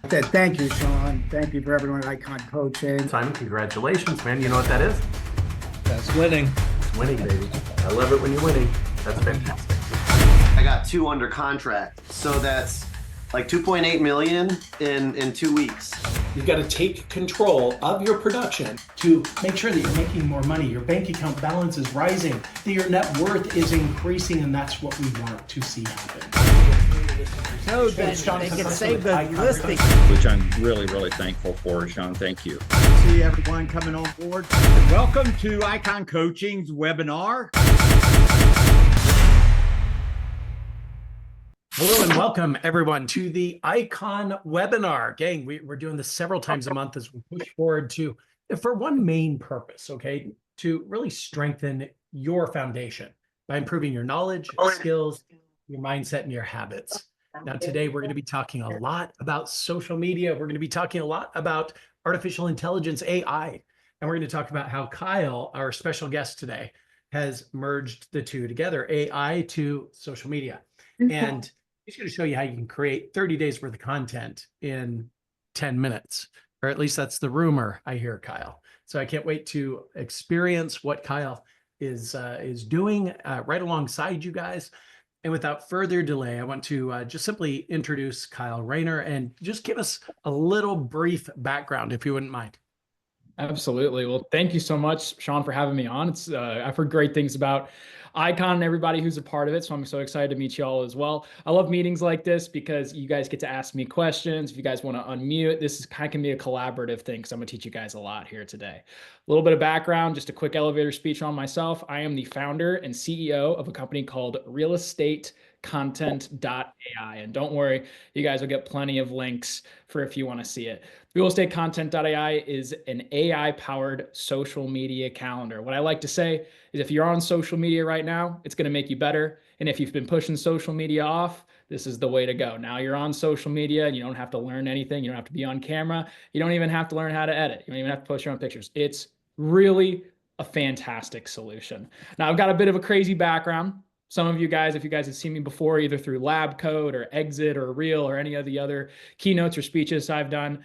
Thank you, Sean. Thank you for everyone at Icon Coaching. Simon, congratulations, man. You know what that is? That's winning. It's winning, baby. I love it when you're winning. That's fantastic. I got 2 under contract, so that's like 2.8 million in 2 weeks. You've got to take control of your production to make sure that you're making more money, your bank account balance is rising, that your net worth is increasing, and that's what we want to see happen. So that they can save the listing. Which I'm really, really thankful for, Sean. Thank you. See everyone coming on board. Welcome to Icon Coaching's webinar. Hello and welcome everyone to the Icon webinar. Gang, we're doing this several times a month as we push forward for one main purpose, okay? To really strengthen your foundation by improving your knowledge, skills, your mindset, and your habits. Now, today we're going to be talking a lot about social media. We're going to be talking a lot about artificial intelligence, AI, and we're going to talk about how Kyle, our special guest today, has merged the two together, AI to social media. And he's going to show you how you can create 30 days worth of content in 10 minutes, or at least that's the rumor I hear, Kyle. So I can't wait to experience what Kyle is doing right alongside you guys. And without further delay, I want to just simply introduce Kyle Rayner and just give us a little brief background, if you wouldn't mind. Absolutely. Well, thank you so much, Sean, for having me on. It's I've heard great things about Icon and everybody who's a part of it, so I'm so excited to meet you all as well. I love meetings like this because you guys get to ask me questions. If you guys want to unmute, this is kind of can be a collaborative thing because I'm going to teach you guys a lot here today. A little bit of background, just a quick elevator speech on myself. I am the founder and CEO of a company called Real Estate Content.ai. And don't worry, you guys will get plenty of links for if you want to see it. Real Estate Content.ai is an AI-powered social media calendar. What I like to say is if you're on social media right now, it's going to make you better. And if you've been pushing social media off, this is the way to go. Now you're on social media and you don't have to learn anything. You don't have to be on camera. You don't even have to learn how to edit. You don't even have to post your own pictures. It's really a fantastic solution. Now I've got a bit of a crazy background. Some of you guys, if you guys have seen me before, either through Lab Code or Exit or Reel or any of the other keynotes or speeches I've done,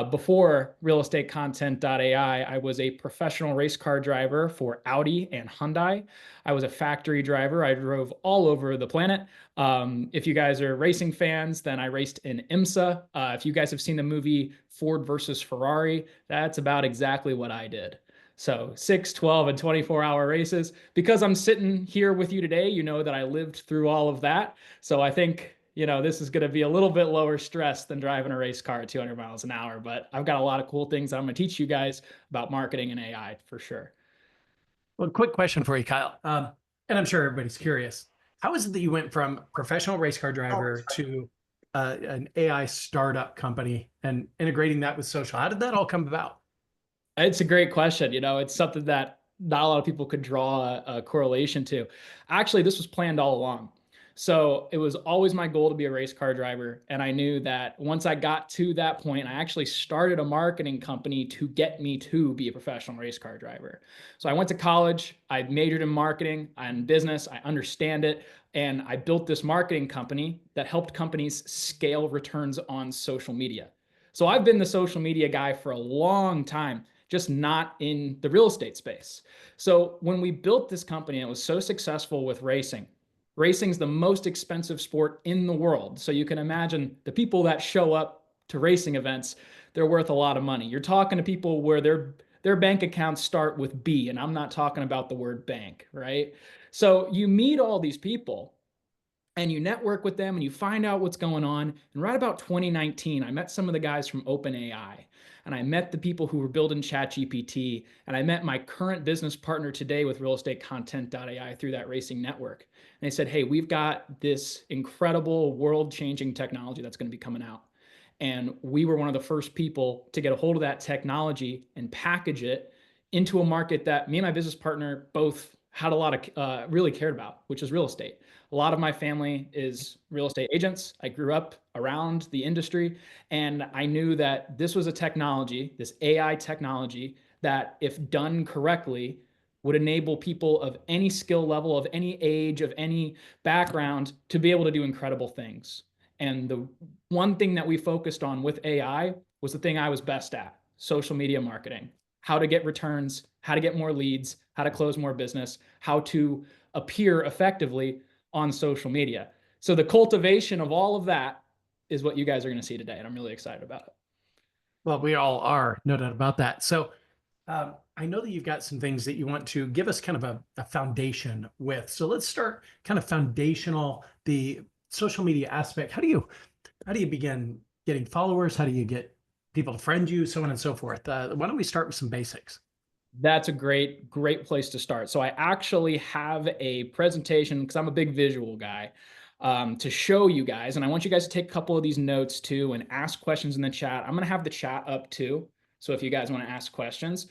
before Real Estate Content.ai, I was a professional race car driver for Audi and Hyundai. I was a factory driver. I drove all over the planet. If you guys are racing fans, then I raced in IMSA. If you guys have seen the movie Ford versus Ferrari, that's about exactly what I did. So 6, 12, and 24-hour races. Because I'm sitting here with you today, you know that I lived through all of that. So I think, you know, this is going to be a little bit lower stress than driving a race car at 200 miles an hour. But I've got a lot of cool things I'm going to teach you guys about marketing and AI for sure. Well, quick question for you, Kyle. And I'm sure everybody's curious. How is it that you went from professional race car driver to an AI startup company and integrating that with social? How did that all come about? It's a great question. You know, it's something that not a lot of people could draw a correlation to. Actually, this was planned all along. So it was always my goal to be a race car driver. And I knew that once I got to that point, I actually started a marketing company to get me to be a professional race car driver. So I went to college, I majored in marketing and business, I understand it. And I built this marketing company that helped companies scale returns on social media. So I've been the social media guy for a long time, just not in the real estate space. So when we built this company, it was so successful with racing. Racing's the most expensive sport in the world. So you can imagine the people that show up to racing events, they're worth a lot of money. You're talking to people where their bank accounts start with B, and I'm not talking about the word bank, right? So you meet all these people and you network with them and you find out what's going on. And right about 2019, I met some of the guys from OpenAI. And I met the people who were building ChatGPT, and I met my current business partner today with Real Estate Content.ai through that racing network. And they said, hey, we've got this incredible world-changing technology that's going to be coming out. And we were one of the first people to get a hold of that technology and package it into a market that me and my business partner both had a lot of really cared about, which is real estate. A lot of my family is real estate agents. I grew up around the industry, and I knew that this was a technology, this AI technology, that if done correctly, would enable people of any skill level, of any age, of any background to be able to do incredible things. And the one thing that we focused on with AI was the thing I was best at: social media marketing, how to get returns, how to get more leads, how to close more business, how to appear effectively on social media. So the cultivation of all of that is what you guys are going to see today. And I'm really excited about it. Well, we all are, no doubt about that. So I know that you've got some things that you want to give us kind of a foundation with. So let's start kind of foundational, the social media aspect. How do you begin getting followers? How do you get people to friend you, so on and so forth? Why don't we start with some basics? That's a great place to start. So I actually have a presentation, because I'm a big visual guy, to show you guys. And I want you guys to take a couple of these notes too and ask questions in the chat. I'm going to have the chat up too. So if you guys want to ask questions,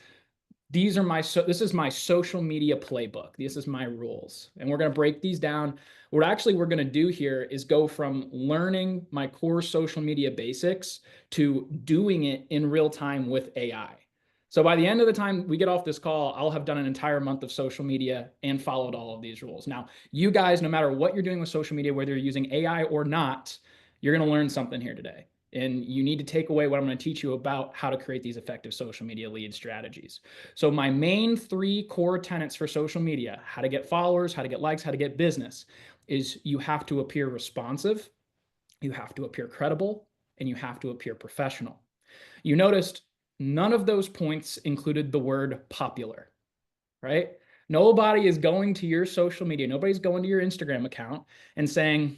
this is my social media playbook. This is my rules. And we're going to break these down. What we're going to do here is go from learning my core social media basics to doing it in real time with AI. So by the end of the time we get off this call, I'll have done an entire month of social media and followed all of these rules. Now, you guys, no matter what you're doing with social media, whether you're using AI or not, you're going to learn something here today. And you need to take away what I'm going to teach you about how to create these effective social media lead strategies. So my main 3 core tenets for social media: how to get followers, how to get likes, how to get business, is you have to appear responsive, you have to appear credible, and you have to appear professional. You noticed none of those points included the word popular, right? Nobody is going to your social media, nobody's going to your Instagram account and saying,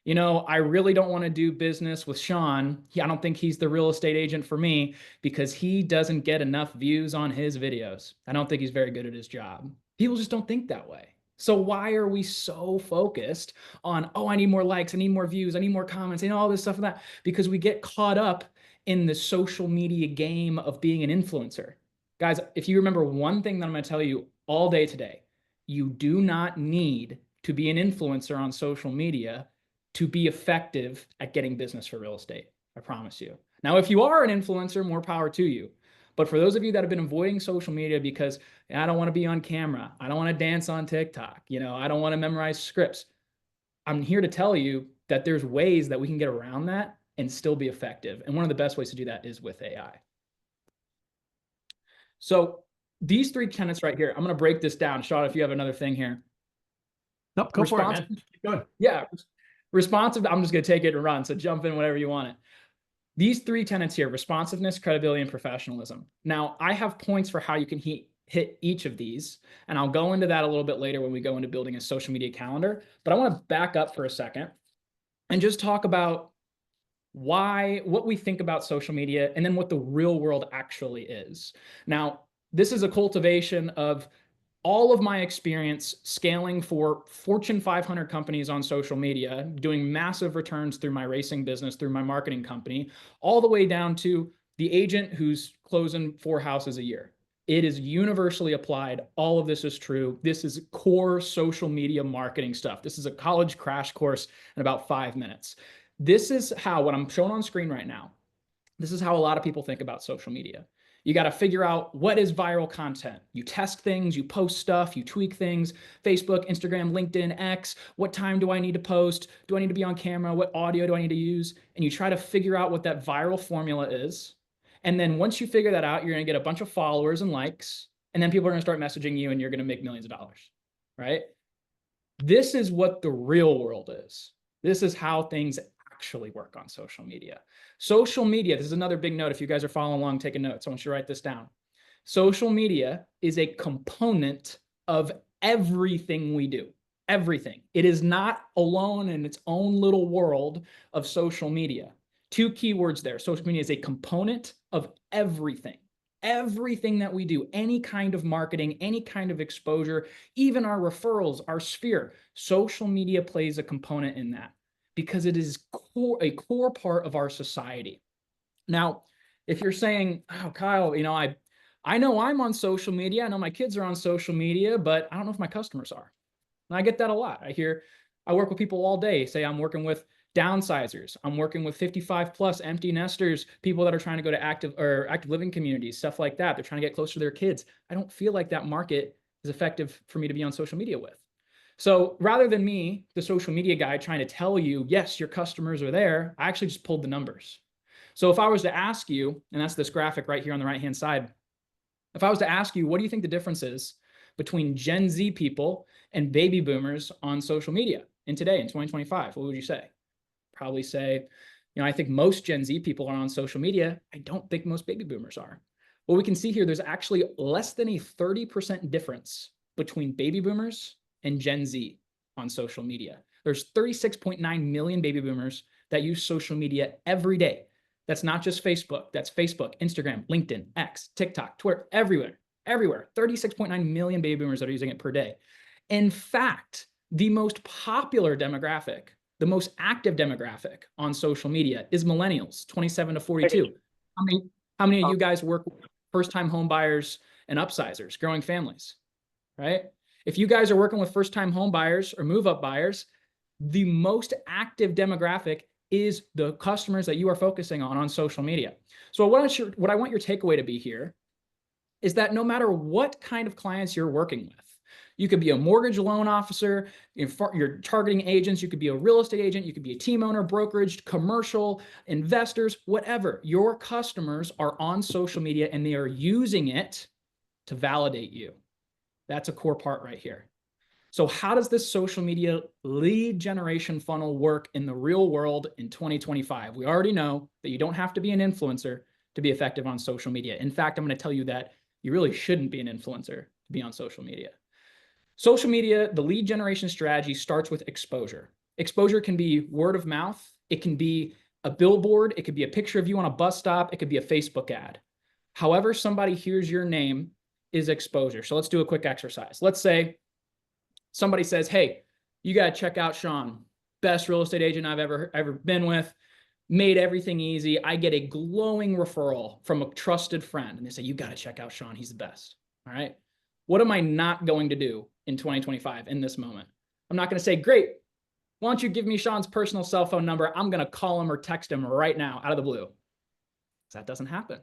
you know, I really don't want to do business with Sean. I don't think he's the real estate agent for me because he doesn't get enough views on his videos. I don't think he's very good at his job. People just don't think that way. So why are we so focused on, oh, I need more likes, I need more views, I need more comments, and all this stuff and that? Because we get caught up in the social media game of being an influencer. Guys, if you remember one thing that I'm going to tell you all day today, you do not need to be an influencer on social media to be effective at getting business for real estate. I promise you. Now, if you are an influencer, more power to you. But for those of you that have been avoiding social media because I don't want to be on camera, I don't want to dance on TikTok, I don't want to memorize scripts, I'm here to tell you that there's ways that we can get around that and still be effective. And one of the best ways to do that is with AI. So these 3 tenets right here, I'm going to break this down. Sean, if you have another thing here. Nope, go for it, man. Keep going. Yeah. Responsive, I'm just going to take it and run. So jump in whenever you want it. These 3 tenets here: responsiveness, credibility, and professionalism. Now, I have points for how you can hit each of these, and I'll go into that a little bit later when we go into building a social media calendar. But I want to back up for a second and just talk about what we think about social media and then what the real world actually is. Now, this is a cultivation of all of my experience scaling for Fortune 500 companies on social media, doing massive returns through my racing business, through my marketing company, all the way down to the agent who's closing 4 houses a year. It is universally applied. All of this is true. This is core social media marketing stuff. This is a college crash course in about 5 minutes. This is how, what I'm showing on screen right now, this is how a lot of people think about social media. You got to figure out what is viral content. You test things, you post stuff, you tweak things. Facebook, Instagram, LinkedIn, X. What time do I need to post? Do I need to be on camera? What audio do I need to use? And you try to figure out what that viral formula is. And then once you figure that out, you're going to get a bunch of followers and likes. And then people are going to start messaging you and you're going to make millions of dollars, right? This is what the real world is. This is how things actually work on social media. Social media, this is another big note. If you guys are following along, taking notes, I want you to write this down. Social media is a component of everything we do. Everything. It is not alone in its own little world of social media. 2 keywords there. Social media is a component of everything. Everything that we do, any kind of marketing, any kind of exposure, even our referrals, our sphere, social media plays a component in that, because it is a core part of our society. Now, if you're saying, oh, Kyle, I know I'm on social media, I know my kids are on social media, but I don't know if my customers are. And I get that a lot. I work with people all day, say I'm working with downsizers, I'm working with 55 plus empty nesters, people that are trying to go to active living communities, stuff like that. They're trying to get closer to their kids. I don't feel like that market is effective for me to be on social media with. So rather than me, the social media guy, trying to tell you, yes, your customers are there, I actually just pulled the numbers. So if I was to ask you, and that's this graphic right here on the right-hand side, if I was to ask you, what do you think the difference is between Gen Z people and baby boomers on social media in today, in 2025? What would you say? Probably say, I think most Gen Z people are on social media. I don't think most baby boomers are. Well, we can see here, there's actually less than a 30% difference between baby boomers and Gen Z on social media. There's 36.9 million baby boomers that use social media every day. That's not just Facebook. That's Facebook, Instagram, LinkedIn, X, TikTok, Twitter, everywhere. 36.9 million baby boomers that are using it per day. In fact, the most popular demographic, the most active demographic on social media is millennials, 27 to 42. How many of you guys work with first-time home buyers and upsizers, growing families, right? If you guys are working with first-time home buyers or move-up buyers, the most active demographic is the customers that you are focusing on social media. So what I want your takeaway to be here is that no matter what kind of clients you're working with, you could be a mortgage loan officer, you're targeting agents, you could be a real estate agent, you could be a team owner, brokerage, commercial, investors, whatever. Your customers are on social media and they are using it to validate you. That's a core part right here. So how does this social media lead generation funnel work in the real world in 2025? We already know that you don't have to be an influencer to be effective on social media. In fact, I'm going to tell you that you really shouldn't be an influencer to be on social media. Social media, the lead generation strategy starts with exposure. Exposure can be word of mouth. It can be a billboard. It could be a picture of you on a bus stop. It could be a Facebook ad. However somebody hears your name is exposure. So let's do a quick exercise. Let's say somebody says, hey, you got to check out Sean, best real estate agent I've ever been with, made everything easy. I get a glowing referral from a trusted friend. And they say, you got to check out Sean. He's the best. All right. What am I not going to do in 2025 in this moment? I'm not going to say, great, why don't you give me Sean's personal cell phone number? I'm going to call him or text him right now out of the blue. That doesn't happen.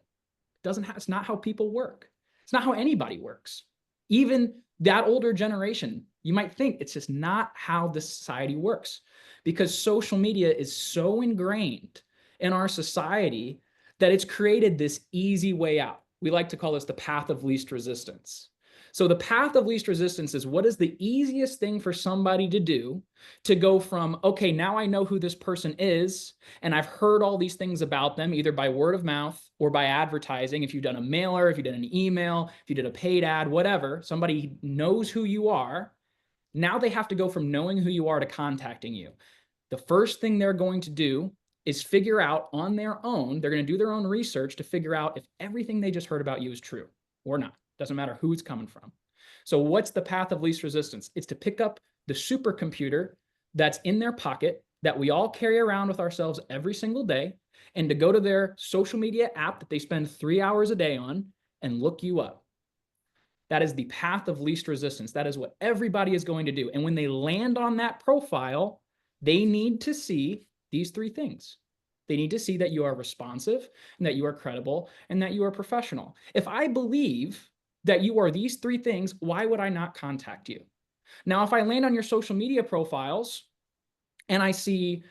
It's not how people work. It's not how anybody works. Even that older generation, you might think it's just not how the society works, because social media is so ingrained in our society that it's created this easy way out. We like to call this the path of least resistance. So the path of least resistance is, what is the easiest thing for somebody to do to go from, okay, now I know who this person is, and I've heard all these things about them, either by word of mouth or by advertising. If you've done a mailer, if you did an email, if you did a paid ad, whatever, somebody knows who you are. Now they have to go from knowing who you are to contacting you. The first thing they're going to do is figure out on their own, they're going to do their own research to figure out if everything they just heard about you is true or not. Doesn't matter who it's coming from. So what's the path of least resistance? It's to pick up the supercomputer that's in their pocket that we all carry around with ourselves every single day, and to go to their social media app that they spend 3 hours a day on and look you up. That is the path of least resistance. That is what everybody is going to do. And when they land on that profile, they need to see these three things. They need to see that you are responsive and that you are credible and that you are professional. If I believe that you are these three things, why would I not contact you? Now, if I land on your social media profiles and I see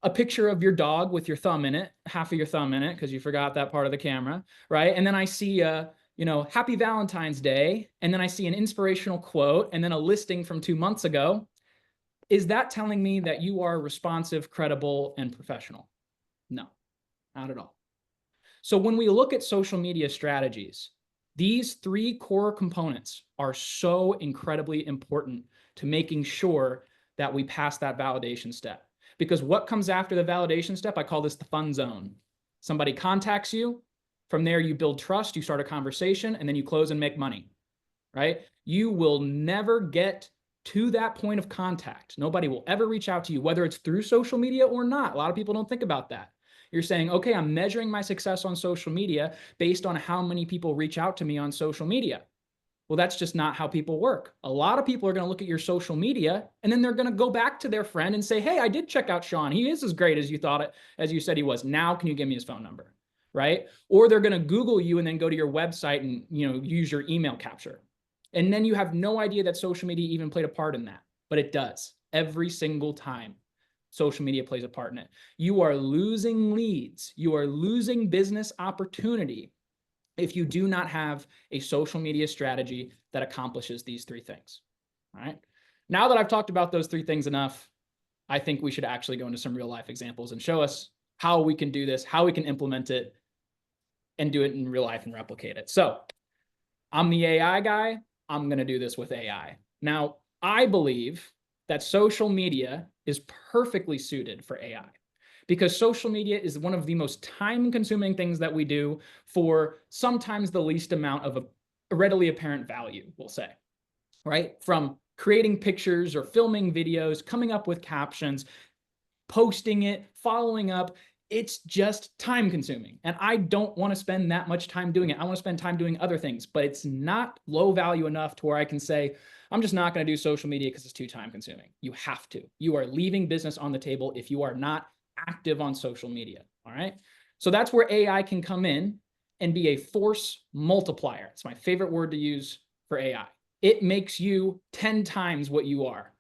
a picture of your dog with your thumb in it, half of your thumb in it, because you forgot that part of the camera, right? And then I see Happy Valentine's Day, and then I see an inspirational quote, and then a listing from 2 months ago, is that telling me that you are responsive, credible, and professional? No, not at all. So when we look at social media strategies, these three core components are so incredibly important to making sure that we pass that validation step. Because what comes after the validation step, I call this the fun zone. Somebody contacts you. From there, you build trust, you start a conversation, and then you close and make money, right? You will never get to that point of contact. Nobody will ever reach out to you, whether it's through social media or not. A lot of people don't think about that. You're saying, okay, I'm measuring my success on social media based on how many people reach out to me on social media. Well, that's just not how people work. A lot of people are going to look at your social media and then they're going to go back to their friend and say, hey, I did check out Sean. He is as great as you thought it, as you said he was. Now, can you give me his phone number? Right? Or they're going to Google you and then go to your website and use your email capture. And then you have no idea that social media even played a part in that. but it does every single time. Social media plays a part in it. You are losing leads. You are losing business opportunity if you do not have a social media strategy that accomplishes these three things. All right. Now that I've talked about those three things enough, I think we should actually go into some real life examples and show us how we can do this, how we can implement it and do it in real life and replicate it. So I'm the AI guy. I'm going to do this with AI. Now, I believe that social media is perfectly suited for AI because social media is one of the most time-consuming things that we do for sometimes the least amount of a readily apparent value, we'll say, right? From creating pictures or filming videos, coming up with captions, posting it, following up. It's just time consuming. And I don't want to spend that much time doing it. I want to spend time doing other things, but it's not low value enough to where I can say, I'm just not going to do social media because it's too time consuming. You have to. You are leaving business on the table if you are not active on social media. All right. So that's where AI can come in and be a force multiplier. It's my favorite word to use for AI. It makes you 10 times what you are.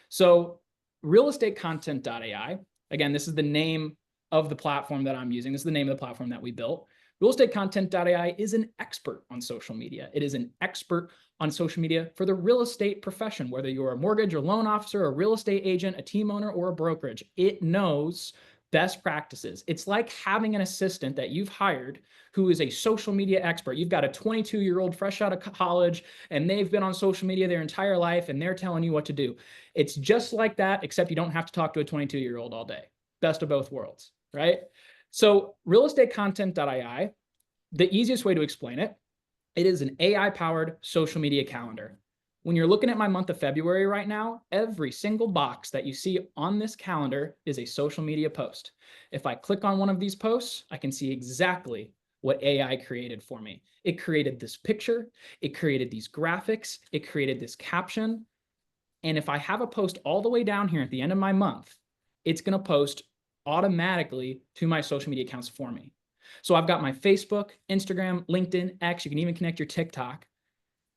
So realestatecontent.ai, again, this is the name of the platform that I'm using. This is the name of the platform that we built. Realestatecontent.ai is an expert on social media. It is an expert on social media for the real estate profession, whether you're a mortgage or loan officer, a real estate agent, a team owner, or a brokerage. It knows best practices. It's like having an assistant that you've hired who is a social media expert. You've got a 22-year-old fresh out of college, and they've been on social media their entire life, and they're telling you what to do. It's just like that, except you don't have to talk to a 22-year-old all day. Best of both worlds, right? So realestatecontent.ai, the easiest way to explain it, it is an AI-powered social media calendar. When you're looking at my month of February right now, every single box that you see on this calendar is a social media post. If I click on one of these posts, I can see exactly what AI created for me. It created this picture, it created these graphics, it created this caption. And if I have a post all the way down here at the end of my month, it's going to post automatically to my social media accounts for me. So I've got my Facebook, Instagram, LinkedIn, X. You can even connect your TikTok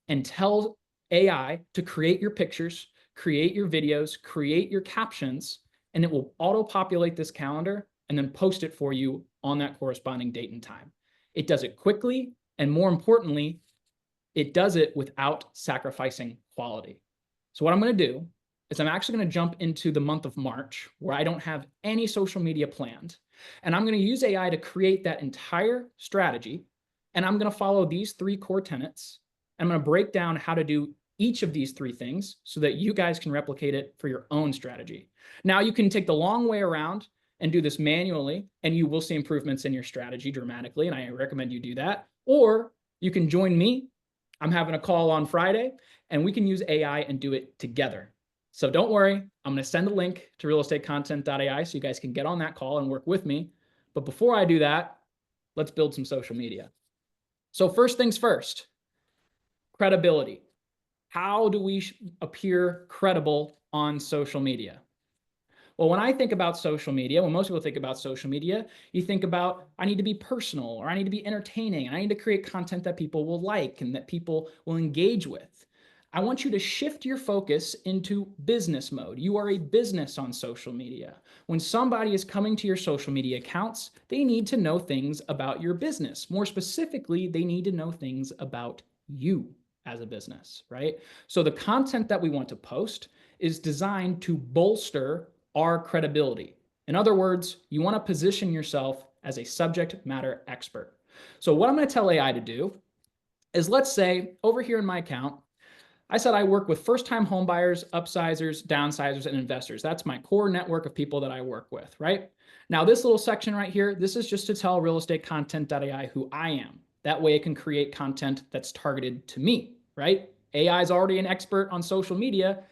and tell AI to create your pictures, create your videos, create your captions, and it will auto-populate this calendar and then post it for you on that corresponding date and time. It does it quickly, and more importantly, it does it without sacrificing quality. So what I'm going to do is I'm actually going to jump into the month of March where I don't have any social media planned, and I'm going to use AI to create that entire strategy, and I'm going to follow these three core tenets. I'm going to break down how to do each of these three things so that you guys can replicate it for your own strategy. Now, you can take the long way around and do this manually, and you will see improvements in your strategy dramatically, and I recommend you do that. Or you can join me. I'm having a call on Friday, and we can use AI and do it together. So don't worry, I'm going to send a link to realestatecontent.ai so you guys can get on that call and work with me. But before I do that, let's build some social media. So first things first, credibility. How do we appear credible on social media? Well, when I think about social media, when most people think about social media, you think about, I need to be personal, or I need to be entertaining, and I need to create content that people will like and that people will engage with. I want you to shift your focus into business mode. You are a business on social media. When somebody is coming to your social media accounts, they need to know things about your business. More specifically, they need to know things about you as a business, right? So the content that we want to post is designed to bolster our credibility. In other words, you want to position yourself as a subject matter expert. So what I'm going to tell AI to do is, let's say over here in my account, I said I work with first-time homebuyers, upsizers, downsizers, and investors. That's my core network of people that I work with, right? Now, this little section right here, this is just to tell realestatecontent.ai who I am. That way it can create content that's targeted to me, right? AI is already an expert on social media,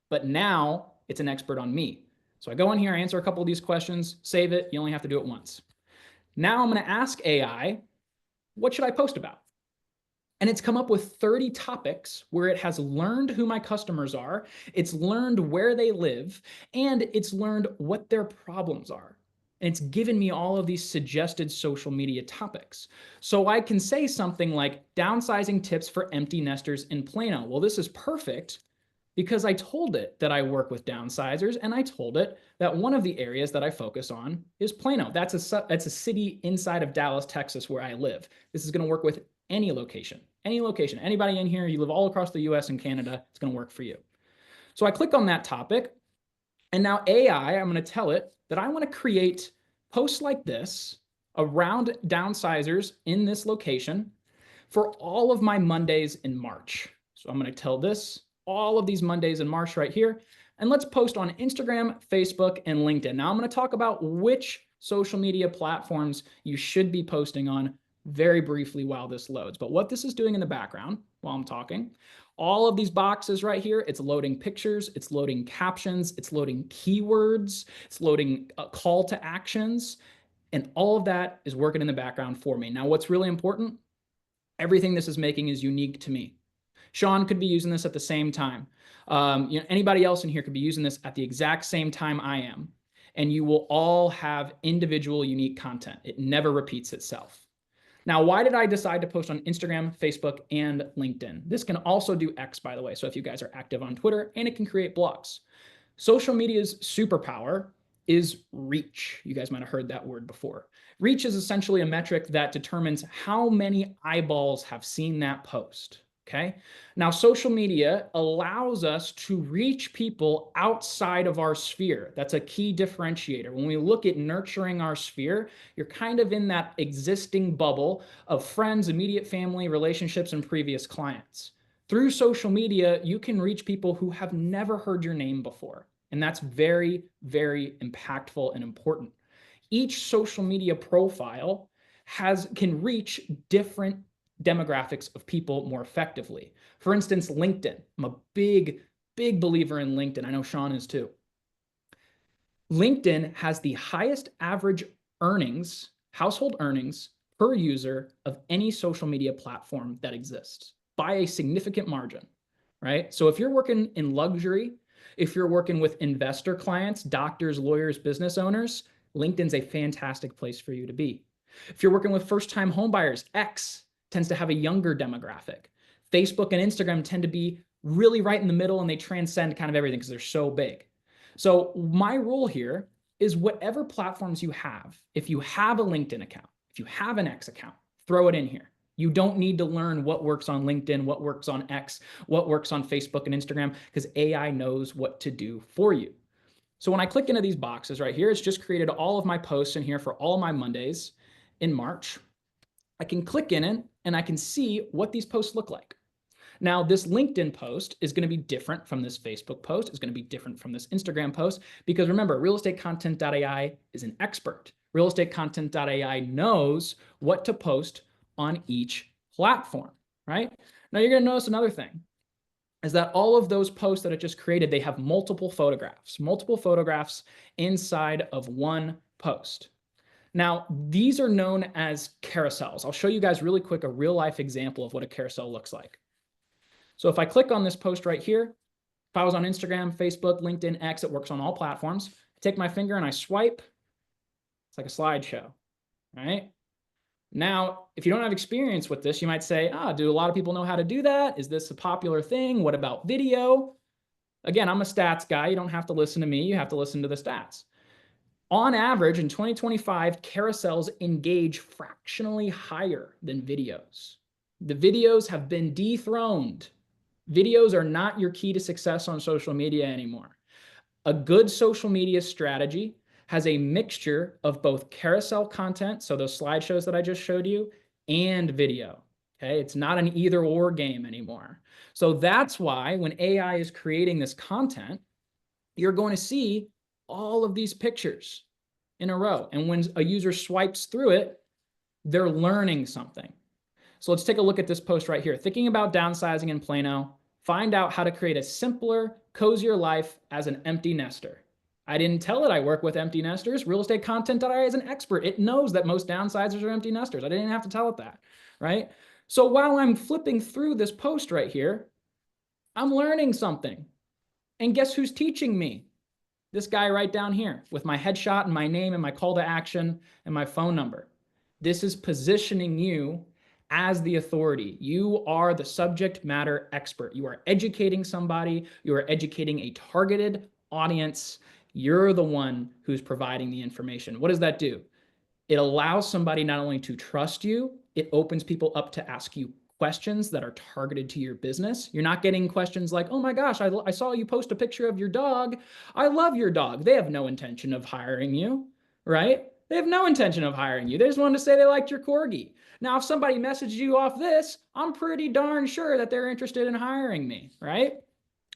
but now it's an expert on me. So I go in here, I answer a couple of these questions, save it. You only have to do it once. Now I'm going to ask AI, what should I post about? And it's come up with 30 topics where it has learned who my customers are, it's learned where they live, and it's learned what their problems are. And it's given me all of these suggested social media topics. So I can say something like downsizing tips for empty nesters in Plano. Well, this is perfect because I told it that I work with downsizers, and I told it that one of the areas that I focus on is Plano. That's a city inside of Dallas, Texas, where I live. This is going to work with any location. Anybody in here, you live all across the US and Canada, it's going to work for you. So I click on that topic, and now I'm going to tell it that I want to create posts like this around downsizers in this location for all of my Mondays in March. So I'm going to tell this all of these Mondays in March right here, and let's post on Instagram, Facebook, and LinkedIn. Now I'm going to talk about which social media platforms you should be posting on very briefly while this loads. But what this is doing in the background while I'm talking, all of these boxes right here, it's loading pictures, it's loading captions, it's loading keywords, it's loading call to actions, and all of that is working in the background for me. Now, what's really important, everything this is making is unique to me. Sean could be using this at the same time. Anybody else in here could be using this at the exact same time I am. And you will all have individual unique content. It never repeats itself. Now, why did I decide to post on Instagram, Facebook, and LinkedIn? This can also do X, by the way. So if you guys are active on Twitter, and it can create blogs. Social media's superpower is reach. You guys might have heard that word before. Reach is essentially a metric that determines how many eyeballs have seen that post. Okay. Now, social media allows us to reach people outside of our sphere. That's a key differentiator. When we look at nurturing our sphere, you're kind of in that existing bubble of friends, immediate family, relationships, and previous clients. Through social media, you can reach people who have never heard your name before. And that's very, very impactful and important. Each social media profile can reach different demographics of people more effectively. For instance, LinkedIn. I'm a big believer in LinkedIn. I know Sean is too. LinkedIn has the highest average earnings, household earnings per user of any social media platform that exists by a significant margin, right? So if you're working in luxury, if you're working with investor clients, doctors, lawyers, business owners, LinkedIn's a fantastic place for you to be. If you're working with first-time homebuyers, X tends to have a younger demographic. Facebook and Instagram tend to be really right in the middle, and they transcend kind of everything because they're so big. So my rule here is whatever platforms you have, if you have a LinkedIn account, if you have an X account, throw it in here. You don't need to learn what works on LinkedIn, what works on X, what works on Facebook and Instagram, because AI knows what to do for you. So when I click into these boxes right here, it's just created all of my posts in here for all of my Mondays in March. I can click in it and I can see what these posts look like. Now, this LinkedIn post is going to be different from this Facebook post. It's going to be different from this Instagram post because remember, realestatecontent.ai is an expert. Realestatecontent.ai knows what to post on each platform, right? Now, you're going to notice another thing is that all of those posts that I just created, they have multiple photographs inside of one post. Now, these are known as carousels. I'll show you guys really quick a real life example of what a carousel looks like. So if I click on this post right here, if I was on Instagram, Facebook, LinkedIn, X, it works on all platforms. I take my finger and I swipe. It's like a slideshow, right? Now, if you don't have experience with this, you might say, do a lot of people know how to do that? Is this a popular thing? What about video? Again, I'm a stats guy. You don't have to listen to me. You have to listen to the stats. On average, in 2025, carousels engage fractionally higher than videos. The videos have been dethroned. Videos are not your key to success on social media anymore. A good social media strategy has a mixture of both carousel content, so those slideshows that I just showed you, and video. Okay, it's not an either or game anymore. So that's why when AI is creating this content, you're going to see all of these pictures in a row. And when a user swipes through it, they're learning something. So let's take a look at this post right here. Thinking about downsizing in Plano, find out how to create a simpler, cozier life as an empty nester. I didn't tell it I work with empty nesters. Realestatecontent.ai is an expert. It knows that most downsizers are empty nesters. I didn't have to tell it that, right? So while I'm flipping through this post right here, I'm learning something. And guess who's teaching me? This guy right down here with my headshot and my name and my call to action and my phone number. This is positioning you as the authority. You are the subject matter expert. You are educating somebody. You are educating a targeted audience. You're the one who's providing the information. What does that do? It allows somebody not only to trust you, it opens people up to ask you questions that are targeted to your business. You're not getting questions like, oh my gosh, I saw you post a picture of your dog. I love your dog. They have no intention of hiring you, right? They have no intention of hiring you. They just wanted to say they liked your corgi. Now, if somebody messaged you off this, I'm pretty darn sure that they're interested in hiring me, right?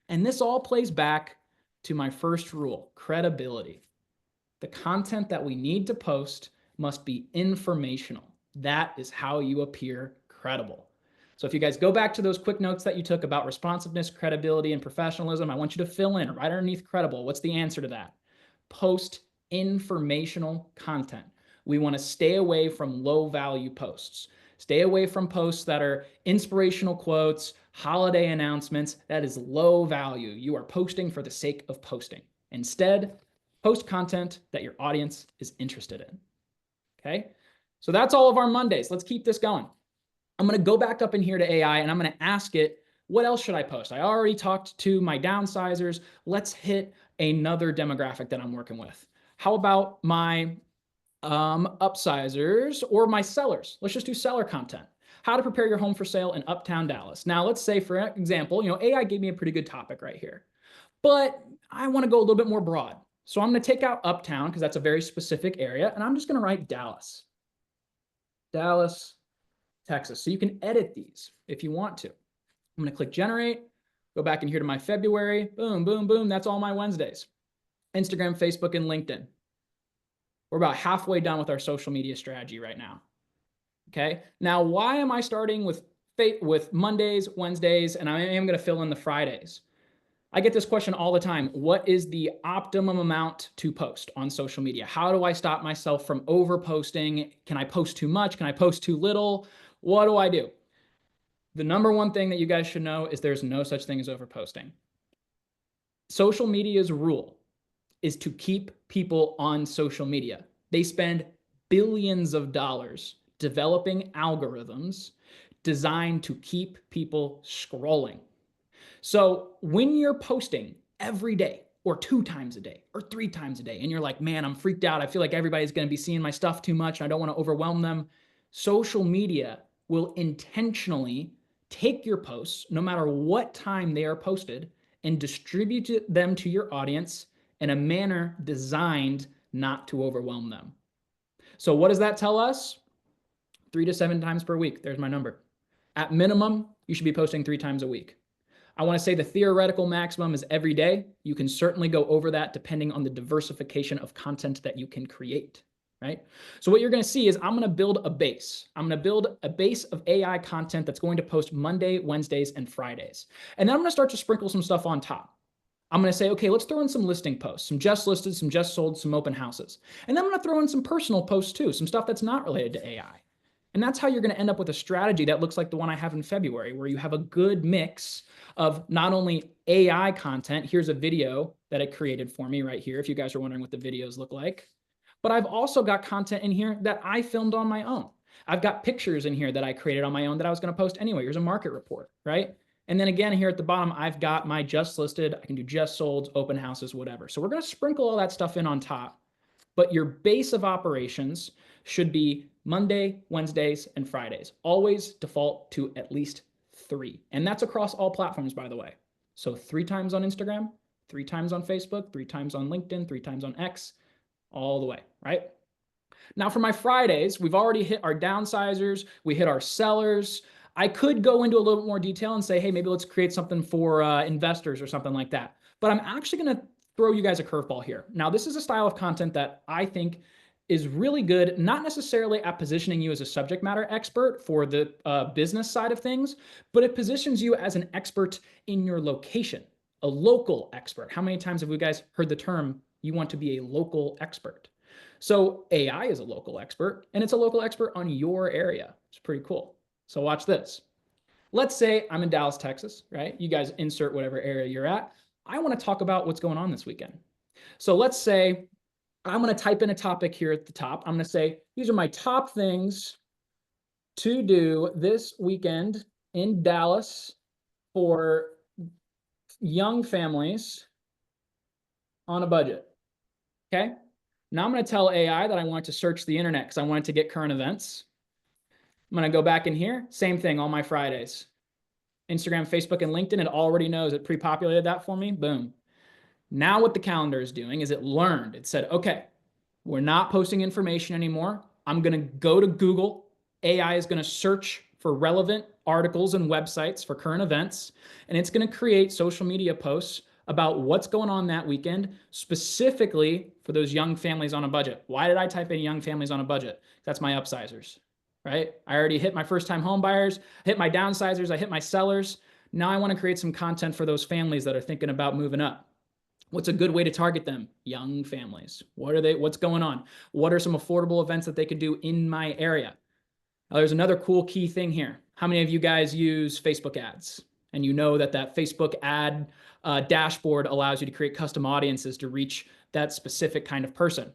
And this all plays back to my first rule, credibility. The content that we need to post must be informational. That is how you appear credible. So if you guys go back to those quick notes that you took about responsiveness, credibility, and professionalism, I want you to fill in right underneath credible. What's the answer to that? Post informational content. We want to stay away from low value posts. Stay away from posts that are inspirational quotes, holiday announcements. That is low value. You are posting for the sake of posting. Instead, post content that your audience is interested in. Okay? So that's all of our Mondays. Let's keep this going. I'm going to go back up in here to AI and I'm going to ask it, what else should I post? I already talked to my downsizers. Let's hit another demographic that I'm working with. How about my upsizers or my sellers? Let's just do seller content. How to prepare your home for sale in Uptown Dallas. Now, let's say, for example, AI gave me a pretty good topic right here, but I want to go a little bit more broad. So I'm going to take out Uptown because that's a very specific area, and I'm just going to write Dallas. Dallas, Texas. So you can edit these if you want to. I'm going to click generate, go back in here to my February, boom, boom, boom. That's all my Wednesdays. Instagram, Facebook, and LinkedIn. We're about halfway done with our social media strategy right now. Okay. Now, why am I starting with Mondays, Wednesdays, and I am going to fill in the Fridays? I get this question all the time. What is the optimum amount to post on social media? How do I stop myself from over posting? Can I post too much? Can I post too little? What do I do? The number one thing that you guys should know is there's no such thing as over posting. Social media's rule is to keep people on social media. They spend billions of dollars developing algorithms designed to keep people scrolling. So when you're posting every day or 2 times a day or 3 times a day, and you're like, man, I'm freaked out. I feel like everybody's going to be seeing my stuff too much. And I don't want to overwhelm them. Social media will intentionally take your posts, no matter what time they are posted, and distribute them to your audience in a manner designed not to overwhelm them. So what does that tell us? 3 to 7 times per week. There's my number. At minimum, you should be posting 3 times a week. I want to say the theoretical maximum is every day. You can certainly go over that depending on the diversification of content that you can create, right? So what you're going to see is I'm going to build a base. I'm going to build a base of AI content that's going to post Monday, Wednesdays, and Fridays. And then I'm going to start to sprinkle some stuff on top. I'm going to say, okay, let's throw in some listing posts, some just listed, some just sold, some open houses. And then I'm going to throw in some personal posts too, some stuff that's not related to AI. And that's how you're going to end up with a strategy that looks like the one I have in February, where you have a good mix of not only AI content. Here's a video that it created for me right here, if you guys are wondering what the videos look like. But I've also got content in here that I filmed on my own. I've got pictures in here that I created on my own that I was going to post anyway. Here's a market report, right? And then again, here at the bottom, I've got my just listed. I can do just sold, open houses, whatever. So we're going to sprinkle all that stuff in on top. But your base of operations should be Monday, Wednesdays, and Fridays. Always default to at least 3. And that's across all platforms, by the way. So 3 times on Instagram, 3 times on Facebook, 3 times on LinkedIn, 3 times on X, all the way, right? Now for my Fridays, we've already hit our downsizers. We hit our sellers. I could go into a little bit more detail and say, hey, maybe let's create something for investors or something like that. But I'm actually going to throw you guys a curveball here. Now, this is a style of content that I think is really good, not necessarily at positioning you as a subject matter expert for the business side of things, but it positions you as an expert in your location, a local expert. How many times have you guys heard the term, you want to be a local expert? So AI is a local expert, and it's a local expert on your area. It's pretty cool. So watch this. Let's say I'm in Dallas, Texas, right? You guys insert whatever area you're at. I want to talk about what's going on this weekend. So let's say I'm going to type in a topic here at the top. I'm going to say, these are my top things to do this weekend in Dallas for young families on a budget. Okay. Now I'm going to tell AI that I want it to search the internet because I want it to get current events. I'm going to go back in here. Same thing on my Fridays. Instagram, Facebook, and LinkedIn. It already knows. It pre-populated that for me. Boom. Now what the calendar is doing is it learned. It said, okay, we're not posting information anymore. I'm going to go to Google. AI is going to search for relevant articles and websites for current events. And it's going to create social media posts about what's going on that weekend, specifically for those young families on a budget. Why did I type in young families on a budget? That's my upsizers, right? I already hit my first-time home buyers, hit my downsizers, I hit my sellers. Now I want to create some content for those families that are thinking about moving up. What's a good way to target them? Young families. What's going on? What are some affordable events that they could do in my area? Now, there's another cool key thing here. How many of you guys use Facebook ads? And you know that Facebook ad dashboard allows you to create custom audiences to reach that specific kind of person.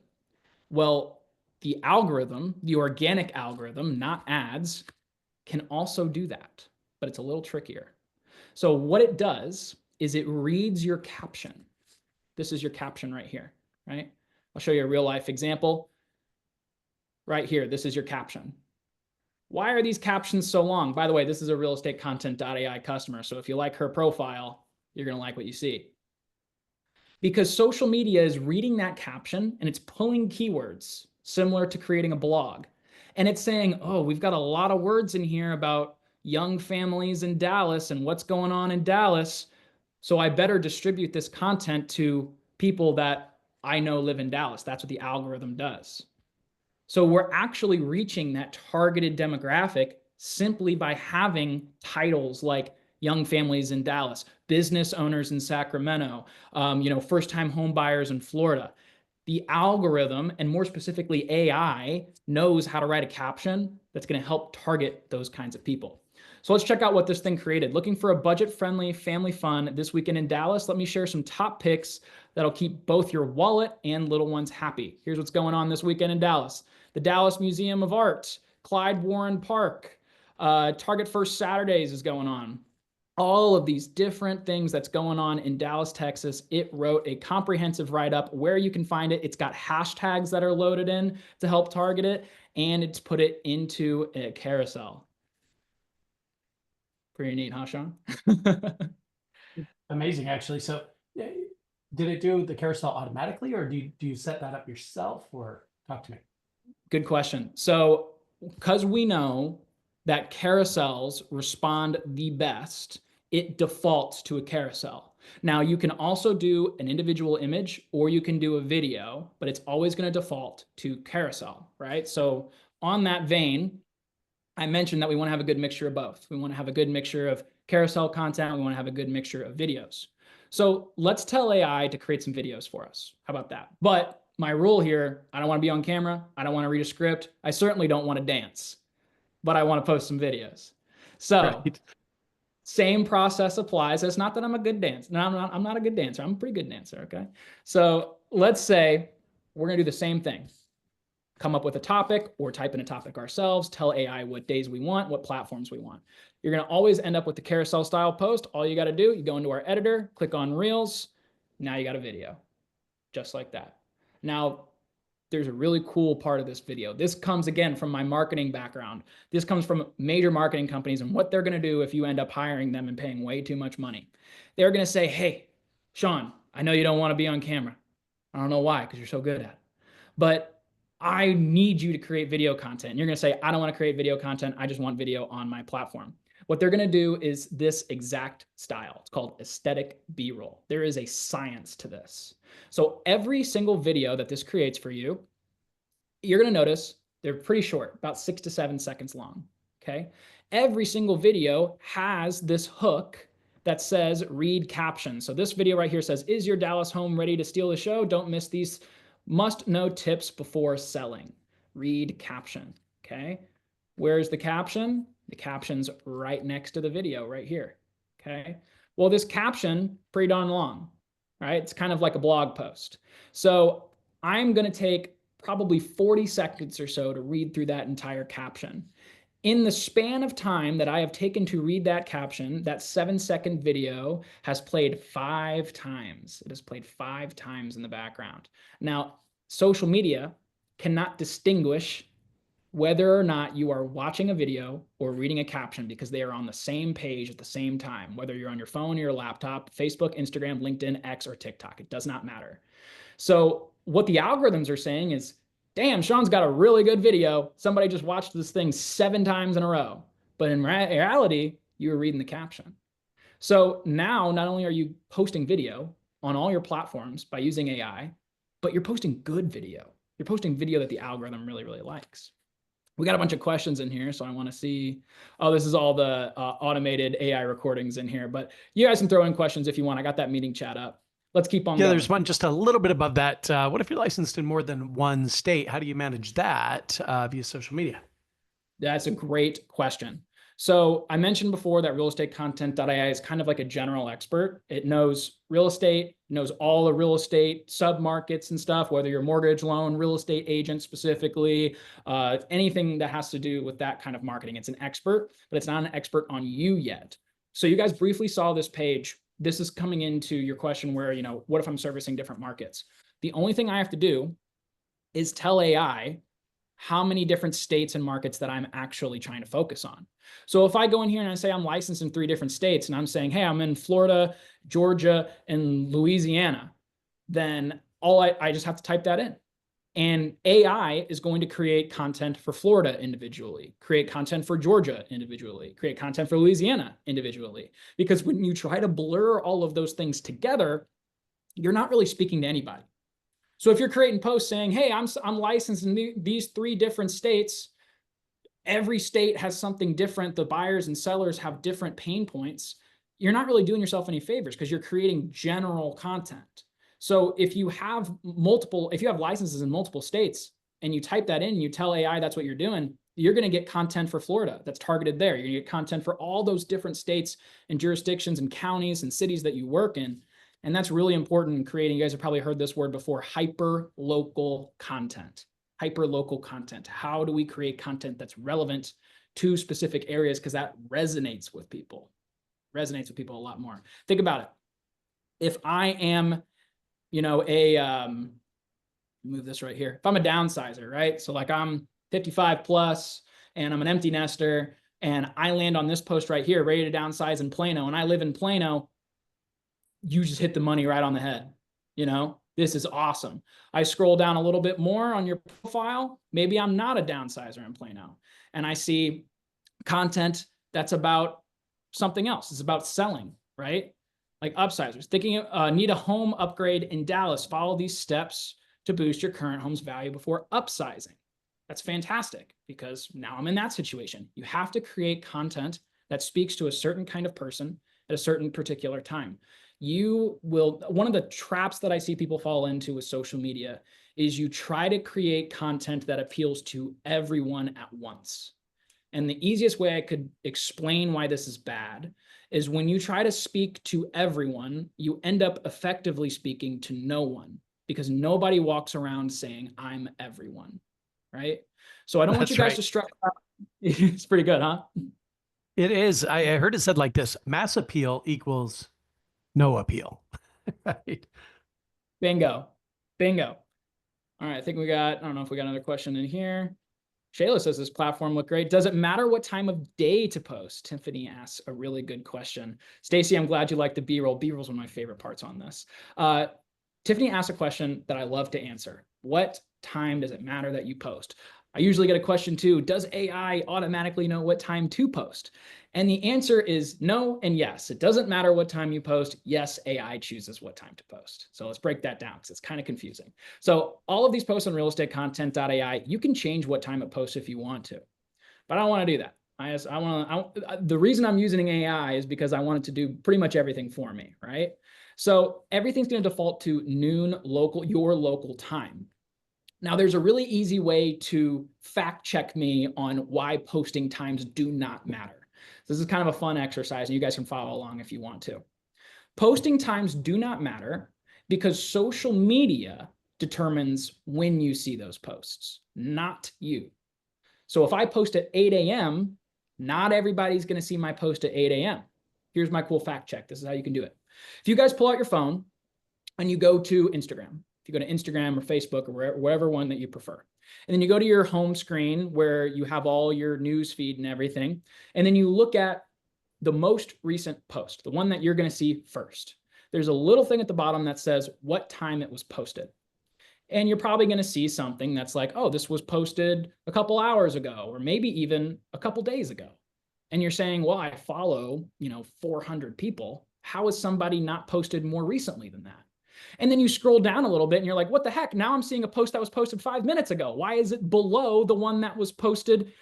Well, the algorithm, the organic algorithm, not ads, can also do that, but it's a little trickier. So what it does is it reads your caption. This is your caption right here, right? I'll show you a real life example. Right here, this is your caption. Why are these captions so long? By the way, this is a real estate content.ai customer. So if you like her profile, you're going to like what you see. Because social media is reading that caption and it's pulling keywords similar to creating a blog. And it's saying, oh, we've got a lot of words in here about young families in Dallas and what's going on in Dallas. So I better distribute this content to people that I know live in Dallas. That's what the algorithm does. So we're actually reaching that targeted demographic simply by having titles like young families in Dallas, business owners in Sacramento, first-time home buyers in Florida. The algorithm, and more specifically AI, knows how to write a caption that's going to help target those kinds of people. So let's check out what this thing created. Looking for a budget-friendly family fun this weekend in Dallas? Let me share some top picks that'll keep both your wallet and little ones happy. Here's what's going on this weekend in Dallas. The Dallas Museum of Art, Clyde Warren Park, Target First Saturdays is going on. All of these different things that's going on in Dallas, Texas. It wrote a comprehensive write-up where you can find it. It's got hashtags that are loaded in to help target it, and it's put it into a carousel. Pretty neat, huh, Sean? Amazing, actually. So did it do the carousel automatically, or do you set that up yourself, or talk to me? Good question. So because we know that carousels respond the best, it defaults to a carousel. Now you can also do an individual image or you can do a video, but it's always going to default to carousel, right? So on that vein, I mentioned that we want to have a good mixture of both. We want to have a good mixture of carousel content. We want to have a good mixture of videos. So let's tell AI to create some videos for us. How about that? But my rule here, I don't want to be on camera. I don't want to read a script. I certainly don't want to dance, but I want to post some videos. So right. Same process applies. It's not that I'm a good dancer. No, I'm not a good dancer. I'm a pretty good dancer, okay? So let's say we're going to do the same thing. Come up with a topic or type in a topic ourselves, tell AI what days we want, what platforms we want. You're going to always end up with the carousel style post. All you got to do, you go into our editor, click on Reels. Now you got a video, just like that. Now, there's a really cool part of this video. This comes again from my marketing background. This comes from major marketing companies and what they're going to do if you end up hiring them and paying way too much money. They're going to say, hey, Sean, I know you don't want to be on camera. I don't know why, because you're so good at it. But I need you to create video content. And you're going to say, I don't want to create video content. I just want video on my platform. What they're going to do is this exact style. It's called aesthetic B-roll. There is a science to this. So every single video that this creates for you, you're going to notice they're pretty short, about 6 to 7 seconds long. Okay. Every single video has this hook that says read caption. So this video right here says, is your Dallas home ready to steal the show? Don't miss these must-know tips before selling. Read caption. Okay. Where's the caption? The caption's right next to the video right here. Okay. Well, this caption, pretty darn long, right? It's kind of like a blog post. So I'm going to take probably 40 seconds or so to read through that entire caption. in the span of time that I have taken to read that caption, that 7-second video has played 5 times. It has played 5 times in the background. Now, social media cannot distinguish whether or not you are watching a video or reading a caption because they are on the same page at the same time, whether you're on your phone or your laptop, Facebook, Instagram, LinkedIn, X, or TikTok. It does not matter. So what the algorithms are saying is, damn, Sean's got a really good video. Somebody just watched this thing 7 times in a row. But in reality, you were reading the caption. So now not only are you posting video on all your platforms by using AI, but you're posting good video. You're posting video that the algorithm really, really likes. We got a bunch of questions in here, so I want to see. Oh, this is all the automated AI recordings in here, but you guys can throw in questions if you want. I got that meeting chat up. Let's keep on going. There's one just a little bit above that. What if you're licensed in more than one state? How do you manage that via social media? That's a great question. So I mentioned before that realestatecontent.ai is kind of like a general expert. It knows real estate, knows all the real estate sub-markets and stuff, whether you're a mortgage loan, real estate agent specifically, anything that has to do with that kind of marketing. It's an expert, but it's not an expert on you yet. So you guys briefly saw this page. This is coming into your question where, what if I'm servicing different markets? The only thing I have to do is tell AI how many different states and markets that I'm actually trying to focus on. So if I go in here and I say I'm licensed in 3 different states and I'm saying, hey, I'm in Florida, Georgia, and Louisiana, then I just have to type that in. And AI is going to create content for Florida individually, create content for Georgia individually, create content for Louisiana individually. Because when you try to blur all of those things together, you're not really speaking to anybody. So if you're creating posts saying, hey, I'm licensed in these 3 different states, every state has something different, the buyers and sellers have different pain points, you're not really doing yourself any favors because you're creating general content. So if you have licenses in multiple states and you type that in, you tell AI that's what you're doing, you're going to get content for Florida that's targeted there. You're going to get content for all those different states and jurisdictions and counties and cities that you work in. And that's really important in creating, you guys have probably heard this word before, hyper-local content. Hyper-local content. How do we create content that's relevant to specific areas? Because that resonates with people. Resonates with people a lot more. Think about it. If I am, move this right here. If I'm a downsizer, right? So like I'm 55 plus and I'm an empty nester and I land on this post right here, ready to downsize in Plano, and I live in Plano, you just hit the money right on the head. This is awesome. I scroll down a little bit more on your profile. Maybe I'm not a downsizer in Plano and I see content that's about something else. It's about selling, right? Like upsizers, thinking need a home upgrade in Dallas. Follow these steps to boost your current home's value before upsizing. That's fantastic because now I'm in that situation. You have to create content that speaks to a certain kind of person at a certain particular time. One of the traps that I see people fall into with social media is you try to create content that appeals to everyone at once. And the easiest way I could explain why this is bad is when you try to speak to everyone, you end up effectively speaking to no one because nobody walks around saying, I'm everyone, right? So I don't want you guys to stress out. It's pretty good, huh? It is. I heard it said like this, mass appeal equals no appeal. Right? Bingo. All right, I don't know if we got another question in here. Shayla says this platform looked great. Does it matter what time of day to post? Tiffany asks a really good question. Stacy, I'm glad you like the B-roll. B-roll is one of my favorite parts on this. Tiffany asked a question that I love to answer. What time does it matter that you post? I usually get a question too, does AI automatically know what time to post? And the answer is no and yes. It doesn't matter what time you post. Yes, AI chooses what time to post. So let's break that down because it's kind of confusing. So all of these posts on realestatecontent.ai, you can change what time it posts if you want to, but I don't want to do that. The reason I'm using AI is because I want it to do pretty much everything for me, right? So everything's going to default to noon your local time. Now, there's a really easy way to fact check me on why posting times do not matter. This is kind of a fun exercise, and you guys can follow along if you want to. Posting times do not matter because social media determines when you see those posts, not you. So if I post at 8 a.m., not everybody's going to see my post at 8 a.m. Here's my cool fact check. This is how you can do it. If you guys pull out your phone and you go to Instagram, if you go to Instagram or Facebook or wherever one that you prefer, and then you go to your home screen where you have all your news feed and everything, and then you look at the most recent post, the one that you're going to see first. There's a little thing at the bottom that says what time it was posted. And you're probably going to see something that's like, oh, this was posted a couple hours ago, or maybe even a couple days ago. And you're saying, well, I follow, 400 people. How has somebody not posted more recently than that? And then you scroll down a little bit and you're like, what the heck? Now I'm seeing a post that was posted 5 minutes ago. Why is it below the one that was posted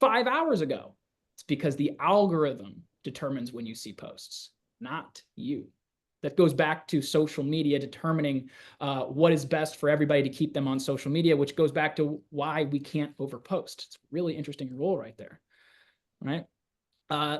5 hours ago? It's because the algorithm determines when you see posts, not you. That goes back to social media determining what is best for everybody to keep them on social media, which goes back to why we can't overpost. It's a really interesting rule right there, right?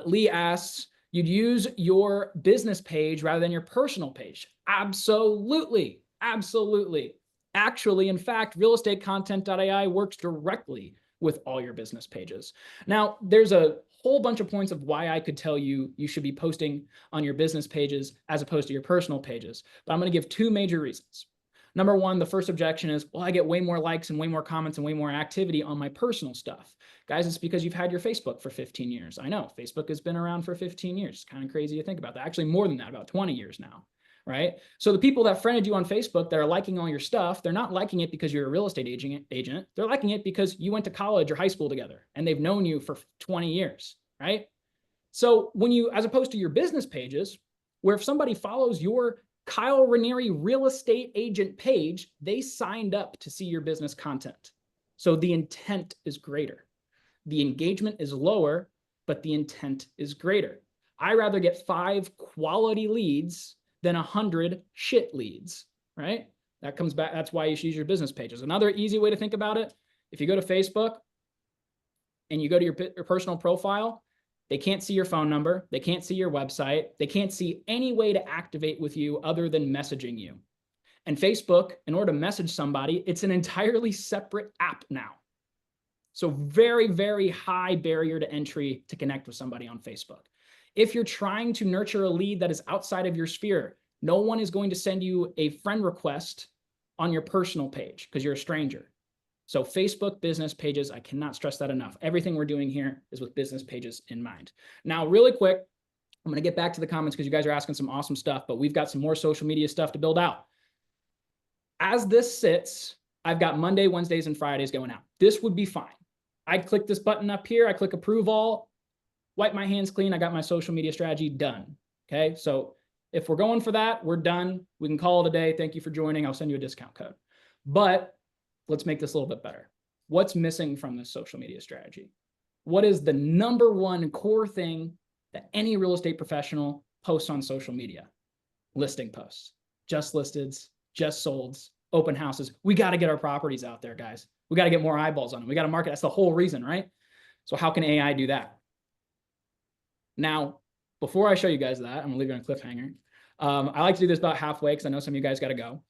Lee asks, you'd use your business page rather than your personal page. Absolutely. Absolutely. Actually, in fact, realestatecontent.ai works directly with all your business pages. Now, there's a whole bunch of points of why I could tell you you should be posting on your business pages as opposed to your personal pages, but I'm going to give two major reasons. Number one, the first objection is, well, I get way more likes and way more comments and way more activity on my personal stuff. Guys, it's because you've had your Facebook for 15 years. I know Facebook has been around for 15 years. It's kind of crazy to think about that. Actually, more than that, about 20 years now, right? So the people that friended you on Facebook that are liking all your stuff, they're not liking it because you're a real estate agent. They're liking it because you went to college or high school together and they've known you for 20 years, right? So when you, as opposed to your business pages, where if somebody follows your Kyle Raniere real estate agent page, they signed up to see your business content. So the intent is greater. The engagement is lower, but the intent is greater. I rather get 5 quality leads than 100 shit leads, right? That comes back. That's why you should use your business pages. Another easy way to think about it, if you go to Facebook and you go to your personal profile, they can't see your phone number. They can't see your website. They can't see any way to activate with you other than messaging you. And Facebook, in order to message somebody, it's an entirely separate app now. So very, very high barrier to entry to connect with somebody on Facebook. If you're trying to nurture a lead that is outside of your sphere, no one is going to send you a friend request on your personal page because you're a stranger. So Facebook business pages, I cannot stress that enough. Everything we're doing here is with business pages in mind. Now, really quick, I'm going to get back to the comments because you guys are asking some awesome stuff, but we've got some more social media stuff to build out. As this sits, I've got Monday, Wednesdays, and Fridays going out. This would be fine. I'd click this button up here. I click approve all, wipe my hands clean. I got my social media strategy done. Okay. So if we're going for that, we're done. We can call it a day. Thank you for joining. I'll send you a discount code. But let's make this a little bit better. What's missing from this social media strategy? What is the number one core thing that any real estate professional posts on social media? Listing posts, just listeds, just solds, open houses. We got to get our properties out there, guys. We got to get more eyeballs on them. We got to market. That's the whole reason, right? So how can AI do that? Now, before I show you guys that, I'm gonna leave it on a cliffhanger. I like to do this about halfway because I know some of you guys got to go.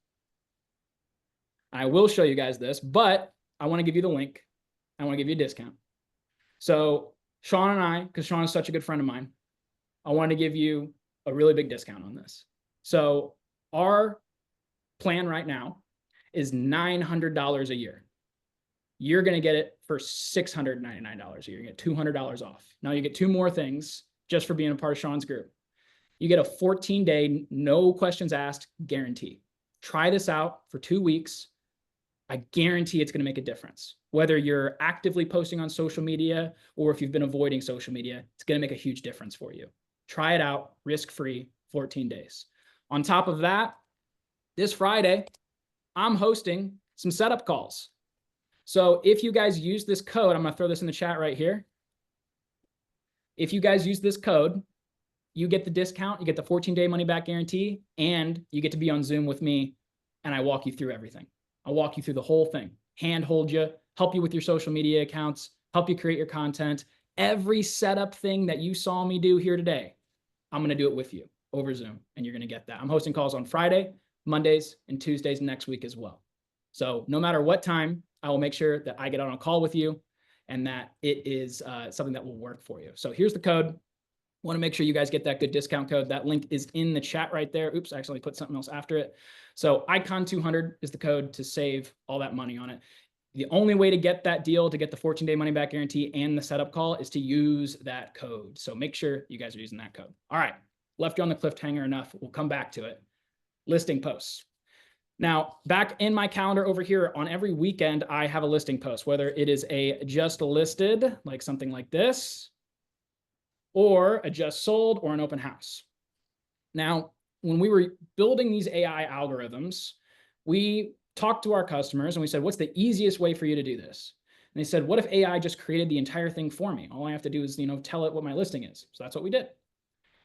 I will show you guys this, but I want to give you the link. I want to give you a discount. So Sean and I, because Sean is such a good friend of mine, I want to give you a really big discount on this. So our plan right now is $900 a year. You're going to get it for $699 a year. You get $200 off. Now you get 2 more things just for being a part of Sean's group. You get a 14-day, no questions asked guarantee. Try this out for 2 weeks. I guarantee it's going to make a difference. Whether you're actively posting on social media or if you've been avoiding social media, it's going to make a huge difference for you. Try it out, risk-free, 14 days. On top of that, this Friday, I'm hosting some setup calls. So if you guys use this code, I'm going to throw this in the chat right here. If you guys use this code, you get the discount, you get the 14-day money-back guarantee, and you get to be on Zoom with me, and I walk you through everything. I'll walk you through the whole thing, handhold you, help you with your social media accounts, help you create your content. Every setup thing that you saw me do here today, I'm going to do it with you over Zoom, and you're going to get that. I'm hosting calls on Friday, Mondays, and Tuesdays next week as well. So no matter what time, I will make sure that I get on a call with you, and that it is something that will work for you. So here's the code. Want to make sure you guys get that good discount code. That link is in the chat right there. Oops, I actually put something else after it. So ICON200 is the code to save all that money on it. The only way to get that deal, to get the 14-day money back guarantee and the setup call, is to use that code. So make sure you guys are using that code. All right, left you on the cliffhanger enough. We'll come back to it. Listing posts. Now, back in my calendar over here, on every weekend, I have a listing post, whether it is a just listed, like something like this, or a just sold, or an open house. Now, when we were building these AI algorithms, we talked to our customers and we said, what's the easiest way for you to do this? And they said, what if AI just created the entire thing for me? All I have to do is, tell it what my listing is. So that's what we did.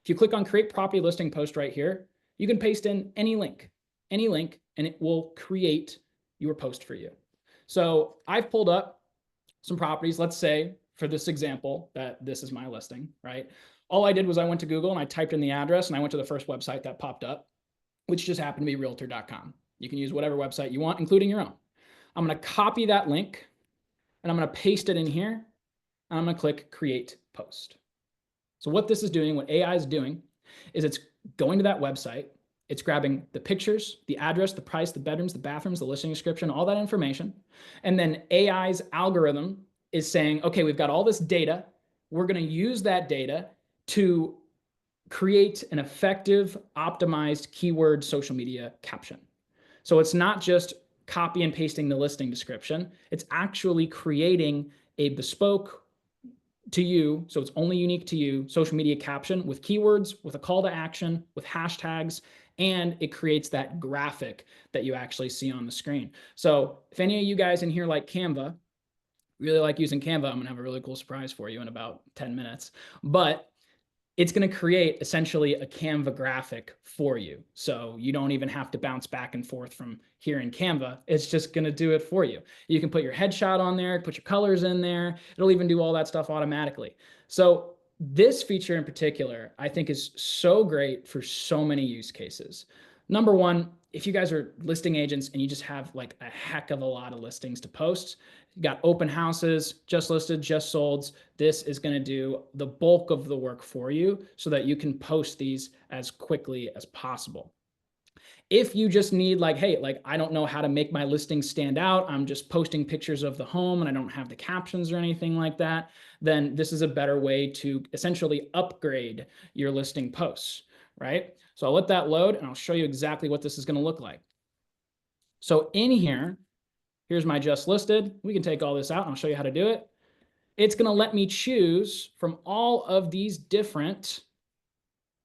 If you click on create property listing post right here, you can paste in any link, and it will create your post for you. So I've pulled up some properties. Let's say for this example that this is my listing, right? All I did was I went to Google and I typed in the address and I went to the first website that popped up, which just happened to be realtor.com. You can use whatever website you want, including your own. I'm going to copy that link and I'm going to paste it in here. And I'm going to click create post. So what this is doing, what AI is doing, is it's going to that website. It's grabbing the pictures, the address, the price, the bedrooms, the bathrooms, the listing description, all that information. And then AI's algorithm is saying, okay, we've got all this data. We're going to use that data to create an effective, optimized keyword social media caption. So it's not just copy and pasting the listing description. It's actually creating a bespoke to you, so it's only unique to you, social media caption with keywords, with a call to action, with hashtags, and it creates that graphic that you actually see on the screen. So if any of you guys in here like Canva, really like using Canva, I'm gonna have a really cool surprise for you in about 10 minutes. But it's going to create essentially a Canva graphic for you. So you don't even have to bounce back and forth from here in Canva. It's just going to do it for you. You can put your headshot on there, put your colors in there. It'll even do all that stuff automatically. So this feature in particular, I think is so great for so many use cases. Number one, if you guys are listing agents and you just have like a heck of a lot of listings to post, you got open houses, just listed, just solds, this is going to do the bulk of the work for you so that you can post these as quickly as possible. If you just need like, hey, like I don't know how to make my listing stand out, I'm just posting pictures of the home and I don't have the captions or anything like that, then this is a better way to essentially upgrade your listing posts, right? So I'll let that load and I'll show you exactly what this is going to look like. So in here, here's my just listed. We can take all this out and I'll show you how to do it. It's going to let me choose from all of these different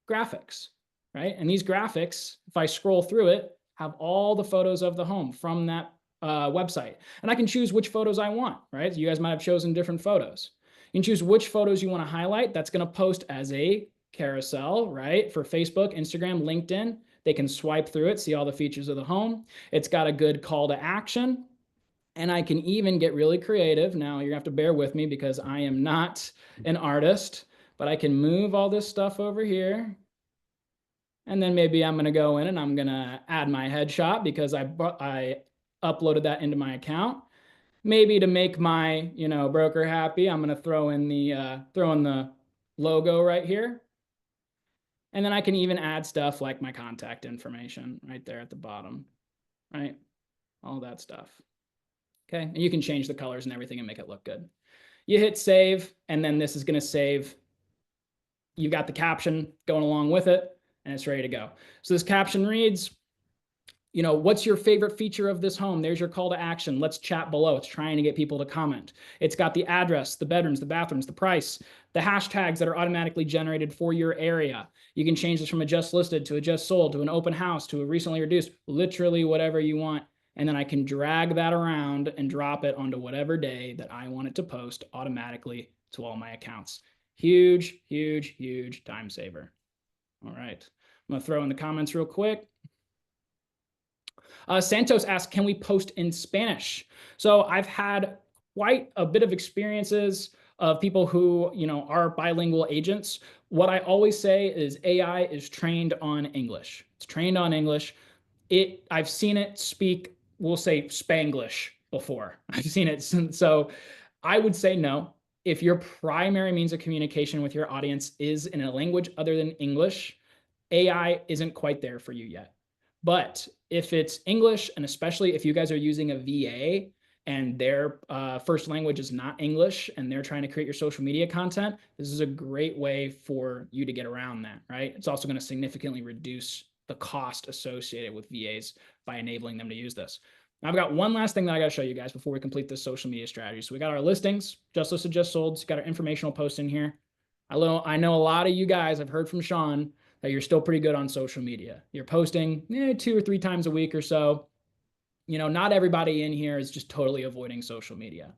graphics, right? And these graphics, if I scroll through it, have all the photos of the home from that website. And I can choose which photos I want, right? So you guys might have chosen different photos. You can choose which photos you want to highlight. That's going to post as a carousel, right? For Facebook, Instagram, LinkedIn. They can swipe through it, see all the features of the home. It's got a good call to action. And I can even get really creative. Now you're gonna have to bear with me because I am not an artist, but I can move all this stuff over here. And then maybe I'm gonna go in and I'm gonna add my headshot because I uploaded that into my account. Maybe to make my broker happy, I'm gonna throw in the logo right here. And then I can even add stuff like my contact information right there at the bottom, right? All that stuff. Okay, and you can change the colors and everything and make it look good. You hit save, and then this is going to save. You've got the caption going along with it, and it's ready to go. So this caption reads, what's your favorite feature of this home? There's your call to action. Let's chat below. It's trying to get people to comment. It's got the address, the bedrooms, the bathrooms, the price, the hashtags that are automatically generated for your area. You can change this from a just listed to a just sold to an open house to a recently reduced, literally whatever you want. And then I can drag that around and drop it onto whatever day that I want it to post automatically to all my accounts. Huge, huge, huge time saver. All right, I'm gonna throw in the comments real quick. Santos asks, can we post in Spanish? So I've had quite a bit of experiences of people who are bilingual agents. What I always say is AI is trained on English. It's trained on English. I've seen it speak, we'll say Spanglish before. I've seen it. So I would say no. If your primary means of communication with your audience is in a language other than English, AI isn't quite there for you yet. But if it's English, and especially if you guys are using a VA and their first language is not English and they're trying to create your social media content, this is a great way for you to get around that, right? It's also going to significantly reduce the cost associated with VAs by enabling them to use this. Now, I've got one last thing that I got to show you guys before we complete this social media strategy. So we got our listings, just listed, just sold. Got our informational post in here. I know a lot of you guys, I've heard from Sean that you're still pretty good on social media. You're posting 2 or 3 times a week or so. You know, not everybody in here is just totally avoiding social media.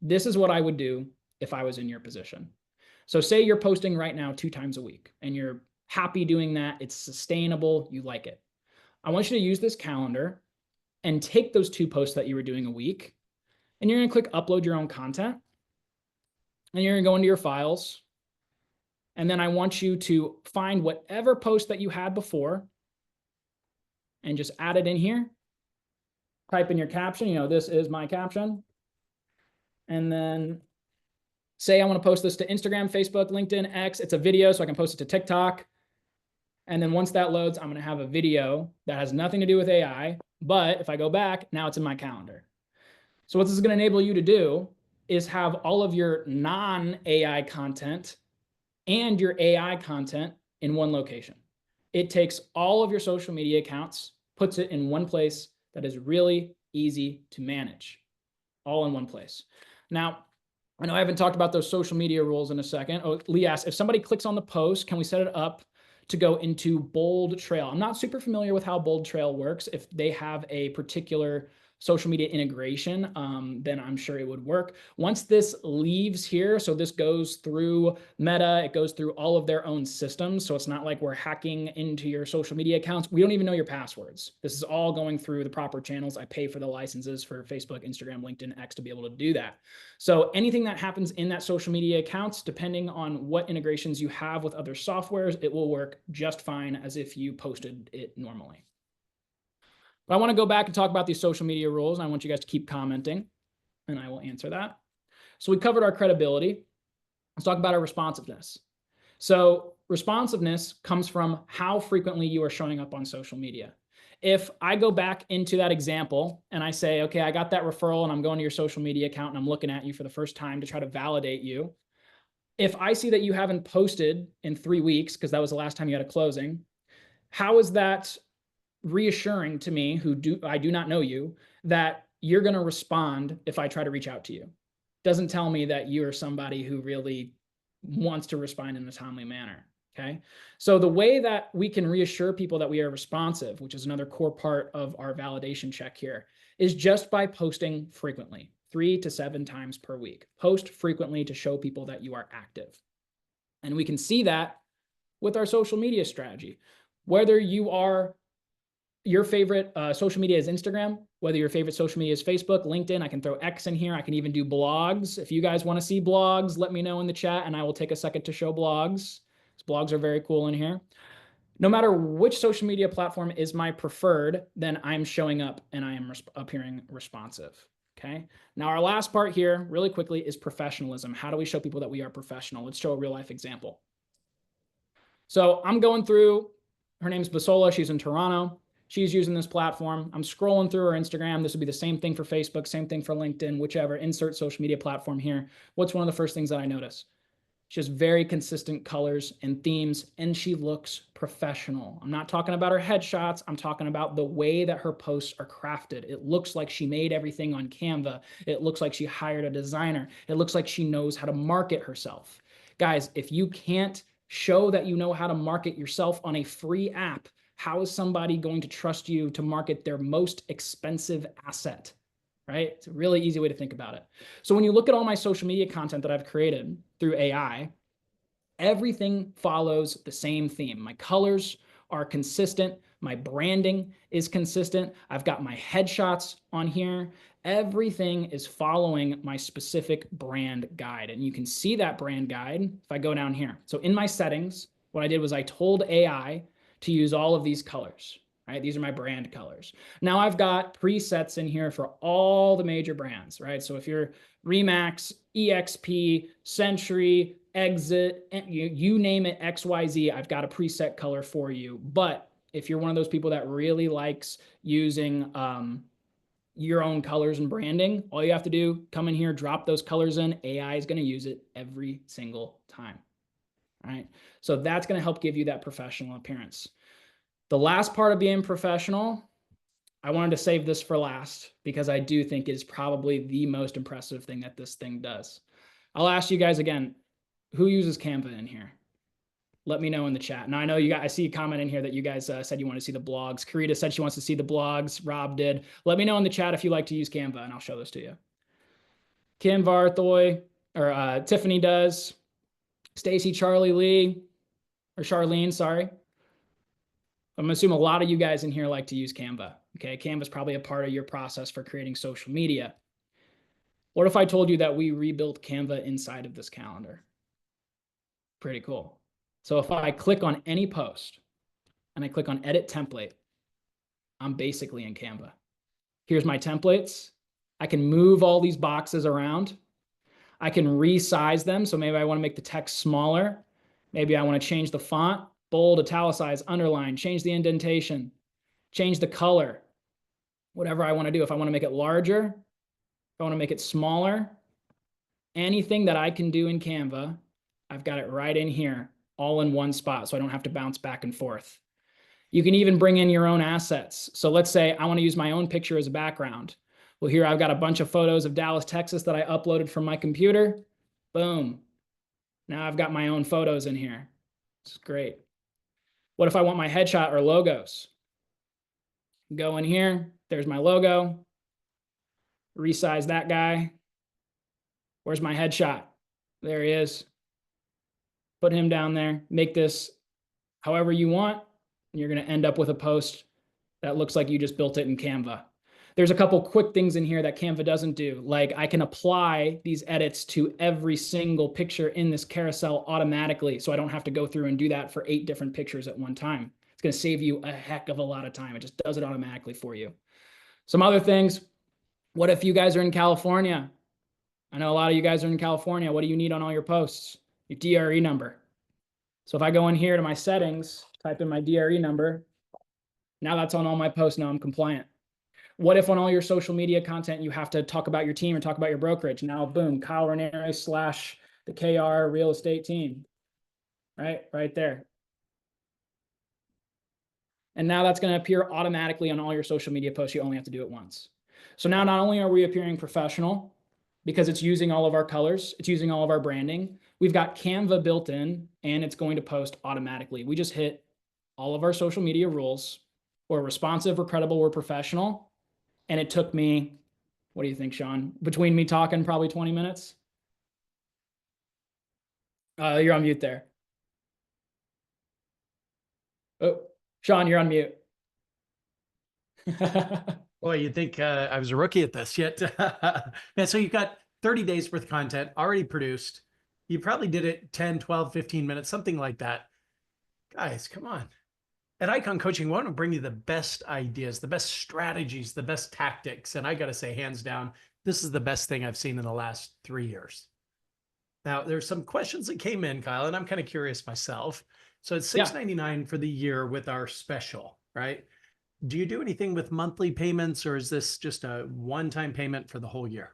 This is what I would do if I was in your position. So say you're posting right now 2 times a week and you're happy doing that. It's sustainable. You like it. I want you to use this calendar and take those 2 posts that you were doing a week, and you're going to click upload your own content, and you're going to go into your files. And then I want you to find whatever post that you had before and just add it in here. Type in your caption, you know, this is my caption. And then say I want to post this to Instagram, Facebook, LinkedIn, X. It's a video, so I can post it to TikTok. And then once that loads, I'm going to have a video that has nothing to do with AI. But if I go back, now it's in my calendar. So what this is going to enable you to do is have all of your non-AI content and your AI content in one location. It takes all of your social media accounts, puts it in one place that is really easy to manage, all in one place. Now, I know I haven't talked about those social media rules in a second. Oh, Lee asked, if somebody clicks on the post, can we set it up to go into bold trail? I'm not super familiar with how bold trail works. If they have a particular social media integration, then I'm sure it would work. Once this leaves here, so this goes through Meta, it goes through all of their own systems. So it's not like we're hacking into your social media accounts. We don't even know your passwords. This is all going through the proper channels. I pay for the licenses for Facebook, Instagram, LinkedIn, X to be able to do that. So anything that happens in that social media accounts, depending on what integrations you have with other softwares, it will work just fine as if you posted it normally. But I want to go back and talk about these social media rules. And I want you guys to keep commenting, and I will answer that. So we covered our credibility. Let's talk about our responsiveness. So responsiveness comes from how frequently you are showing up on social media. If I go back into that example and I say, okay, I got that referral and I'm going to your social media account and I'm looking at you for the first time to try to validate you. If I see that you haven't posted in 3 weeks, because that was the last time you had a closing, how is that reassuring to me, I do not know you, that you're going to respond if I try to reach out to you? Doesn't tell me that you're somebody who really wants to respond in a timely manner. Okay. So the way that we can reassure people that we are responsive, which is another core part of our validation check here, is just by posting frequently, 3 to 7 times per week. Post frequently to show people that you are active. And we can see that with our social media strategy. Whether your favorite social media is Instagram, whether your favorite social media is Facebook, LinkedIn, I can throw X in here. I can even do blogs. If you guys want to see blogs, let me know in the chat and I will take a second to show blogs. Blogs are very cool in here. No matter which social media platform is my preferred, then I'm showing up and I am appearing responsive. Okay. Now our last part here really quickly is professionalism. How do we show people that we are professional? Let's show a real life example. So I'm going through, her name's Basola. She's in Toronto. She's using this platform. I'm scrolling through her Instagram. This would be the same thing for Facebook, same thing for LinkedIn, whichever, insert social media platform here. What's one of the first things that I notice? She has very consistent colors and themes, and she looks professional. I'm not talking about her headshots. I'm talking about the way that her posts are crafted. It looks like she made everything on Canva. It looks like she hired a designer. It looks like she knows how to market herself. Guys, if you can't show that you know how to market yourself on a free app, how is somebody going to trust you to market their most expensive asset? Right? It's a really easy way to think about it. So when you look at all my social media content that I've created through AI, everything follows the same theme. My colors are consistent. My branding is consistent. I've got my headshots on here. Everything is following my specific brand guide. And you can see that brand guide if I go down here. So in my settings, what I did was I told AI to use all of these colors. right? These are my brand colors. Now I've got presets in here for all the major brands, right? So if you're Remax, EXP, Century, Exit, you name it, XYZ, I've got a preset color for you. But if you're one of those people that really likes using your own colors and branding, all you have to do, come in here, drop those colors in. AI is going to use it every single time. All right. So that's going to help give you that professional appearance. The last part of being professional, I wanted to save this for last because I do think is probably the most impressive thing that this thing does. I'll ask you guys again, who uses Canva in here? Let me know in the chat. Now I know you guys, I see a comment in here that you guys said you want to see the blogs. Karita said she wants to see the blogs. Rob did. Let me know in the chat if you like to use Canva and I'll show this to you. Kim Varthoy, or Tiffany does. Stacy, Charlie Lee, or Charlene, sorry. I'm gonna assume a lot of you guys in here like to use Canva. Okay, Canva is probably a part of your process for creating social media. What if I told you that we rebuilt Canva inside of this calendar? Pretty cool. So if I click on any post and I click on edit template, I'm basically in Canva. Here's my templates. I can move all these boxes around. I can resize them. So maybe I want to make the text smaller. Maybe I want to change the font, bold, italicize, underline, change the indentation, change the color, whatever I want to do. If I want to make it larger, if I want to make it smaller, anything that I can do in Canva, I've got it right in here, all in one spot, so I don't have to bounce back and forth. You can even bring in your own assets. So let's say I want to use my own picture as a background. Well, here I've got a bunch of photos of Dallas, Texas that I uploaded from my computer. Boom. Now I've got my own photos in here. It's great. What if I want my headshot or logos? Go in here. There's my logo. Resize that guy. Where's my headshot? There he is. Put him down there. Make this however you want. And you're going to end up with a post that looks like you just built it in Canva. There's a couple quick things in here that Canva doesn't do. Like I can apply these edits to every single picture in this carousel automatically. So I don't have to go through and do that for 8 different pictures at one time. It's going to save you a heck of a lot of time. It just does it automatically for you. Some other things. What if you guys are in California? I know a lot of you guys are in California. What do you need on all your posts? Your DRE number. So if I go in here to my settings, type in my DRE number, now that's on all my posts. Now I'm compliant. What if on all your social media content, you have to talk about your team or talk about your brokerage? Now, boom, Kyle Ranieri / the KR real estate team, right there. And now that's going to appear automatically on all your social media posts. You only have to do it once. So now not only are we appearing professional because it's using all of our colors, it's using all of our branding, we've got Canva built in and it's going to post automatically. We just hit all of our social media rules. We're responsive, we're credible, we're professional. And it took me, what do you think, Sean? Between me talking, probably 20 minutes. You're on mute there. Oh, Sean, you're on mute. Boy, you'd think I was a rookie at this yet. And so you've got 30 days worth of content already produced. You probably did it 10, 12, 15 minutes, something like that. Guys, come on. At Icon Coaching, we want to bring you the best ideas, the best strategies, the best tactics. And I got to say, hands down, this is the best thing I've seen in the last 3 years. Now, there's some questions that came in, Kyle, and I'm kind of curious myself. So it's $6.99 for the year with our special, right? Do you do anything with monthly payments, or is this just a one-time payment for the whole year?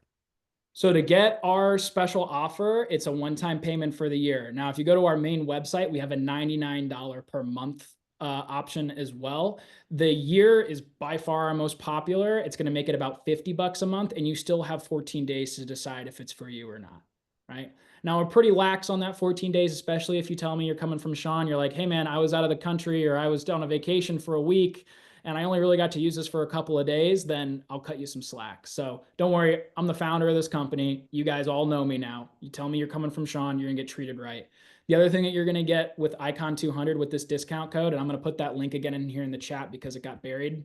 So to get our special offer, it's a one-time payment for the year. Now, if you go to our main website, we have a $99 per month option as well. The year is by far our most popular. It's going to make it about $50 a month, and you still have 14 days to decide if it's for you or not, right? Now, we're pretty lax on that 14 days, especially if you tell me you're coming from Sean. You're like, hey, man, I was out of the country or I was on a vacation for a week and I only really got to use this for a couple of days, then I'll cut you some slack. So don't worry. I'm the founder of this company. You guys all know me now. You tell me you're coming from Sean, you're going to get treated right. The other thing that you're going to get with Icon 200 with this discount code, and I'm going to put that link again in here in the chat because it got buried.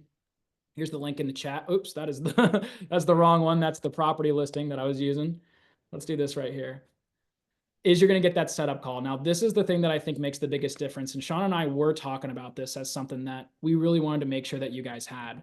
Here's the link in the chat. Oops, that is that's the wrong one. That's the property listing that I was using. Let's do this right here. is you're going to get that setup call. Now, this is the thing that I think makes the biggest difference. And Sean and I were talking about this as something that we really wanted to make sure that you guys had,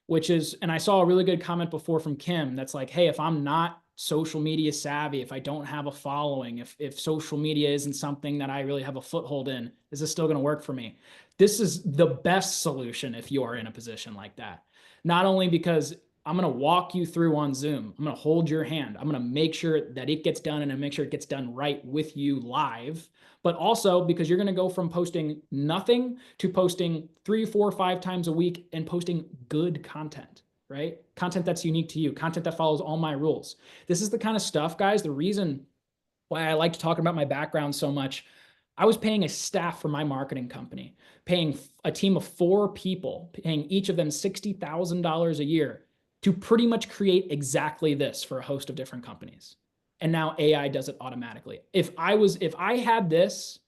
which is, and I saw a really good comment before from Kim that's like, hey, if I'm not social media savvy, if I don't have a following, if social media isn't something that I really have a foothold in, is this still going to work for me? This is the best solution if you are in a position like that. Not only because I'm going to walk you through on Zoom. I'm going to hold your hand. I'm going to make sure that it gets done and I make sure it gets done right with you live, but also because you're going to go from posting nothing to posting 3, 4, 5 times a week and posting good content, right? Content that's unique to you, content that follows all my rules. This is the kind of stuff, guys, the reason why I like to talk about my background so much. I was paying a staff for my marketing company, paying a team of 4 people, paying each of them $60,000 a year to pretty much create exactly this for a host of different companies. And now AI does it automatically. If I had this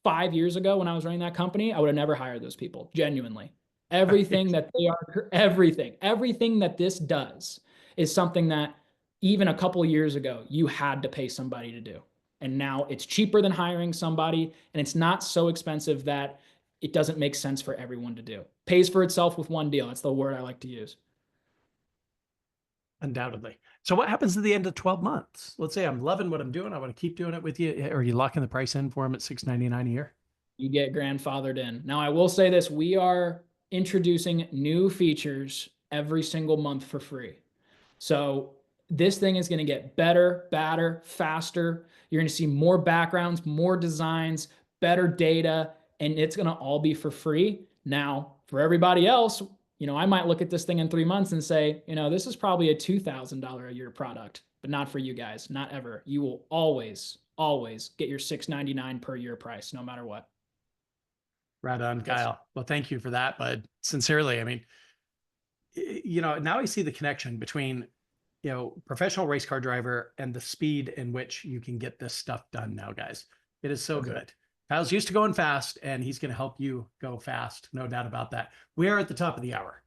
5 years ago when I was running that company, I would have never hired those people, genuinely. Everything that they are, everything that this does is something that even a couple of years ago, you had to pay somebody to do. And now it's cheaper than hiring somebody, and it's not so expensive that it doesn't make sense for everyone to do. Pays for itself with one deal. That's the word I like to use. Undoubtedly. So what happens at the end of 12 months? Let's say I'm loving what I'm doing. I want to keep doing it with you. Are you locking the price in for them at $699 a year? You get grandfathered in. Now, I will say this, we are introducing new features every single month for free. So this thing is going to get better, badder, faster. You're going to see more backgrounds, more designs, better data, and it's going to all be for free. Now, for everybody else, you know, I might look at this thing in 3 months and say, you know, this is probably a $2,000 a year product, but not for you guys, not ever. You will always get your $699 per year price, no matter what. Right on, Kyle. Well, thank you for that, bud. Sincerely, I mean, you know, now I see the connection between, you know, professional race car driver and the speed in which you can get this stuff done now, guys. It is so good. Kyle's used to going fast, and he's going to help you go fast. No doubt about that. We are at the top of the hour.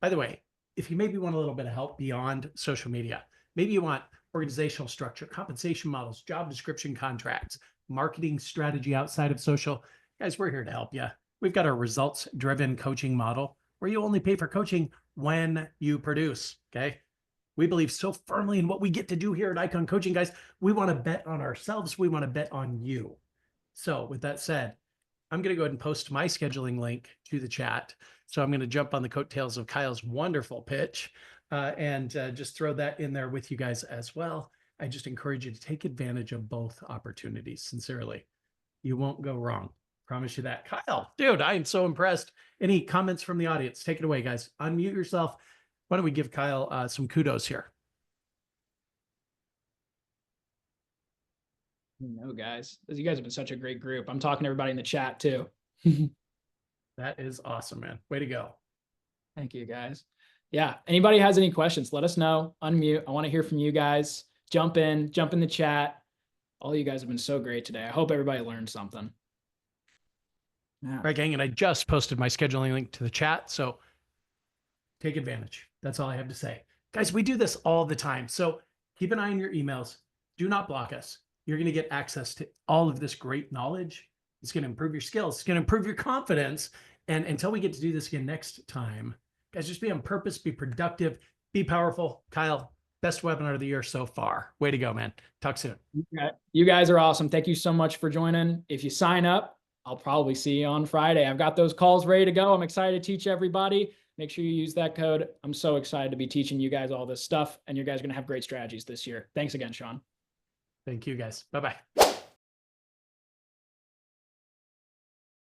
By the way, if you maybe want a little bit of help beyond social media, maybe you want organizational structure, compensation models, job description contracts, marketing strategy outside of social, guys, we're here to help you. We've got our results-driven coaching model where you only pay for coaching when you produce, okay? We believe so firmly in what we get to do here at Icon Coaching, guys. We want to bet on ourselves. We want to bet on you. So with that said, I'm going to go ahead and post my scheduling link to the chat. So I'm going to jump on the coattails of Kyle's wonderful pitch and just throw that in there with you guys as well. I just encourage you to take advantage of both opportunities. Sincerely, you won't go wrong. Promise you that. Kyle, dude, I am so impressed. Any comments from the audience? Take it away, guys. Unmute yourself. Why don't we give Kyle some kudos here? No, guys, you guys have been such a great group. I'm talking to everybody in the chat too. That is awesome, man. Way to go. Thank you, guys. Yeah. Anybody has any questions, let us know. Unmute. I want to hear from you guys. Jump in the chat. All you guys have been so great today. I hope everybody learned something. Yeah. Right, gang. And I just posted my scheduling link to the chat. So take advantage. That's all I have to say. Guys, we do this all the time. So keep an eye on your emails. Do not block us. You're going to get access to all of this great knowledge. It's going to improve your skills. It's going to improve your confidence. And until we get to do this again next time, guys, just be on purpose, be productive, be powerful. Kyle, best webinar of the year so far. Way to go, man. Talk soon. You guys are awesome. Thank you so much for joining. If you sign up, I'll probably see you on Friday. I've got those calls ready to go. I'm excited to teach everybody. Make sure you use that code. I'm so excited to be teaching you guys all this stuff, and you guys are going to have great strategies this year. Thanks again, Sean. Thank you, guys. Bye-bye.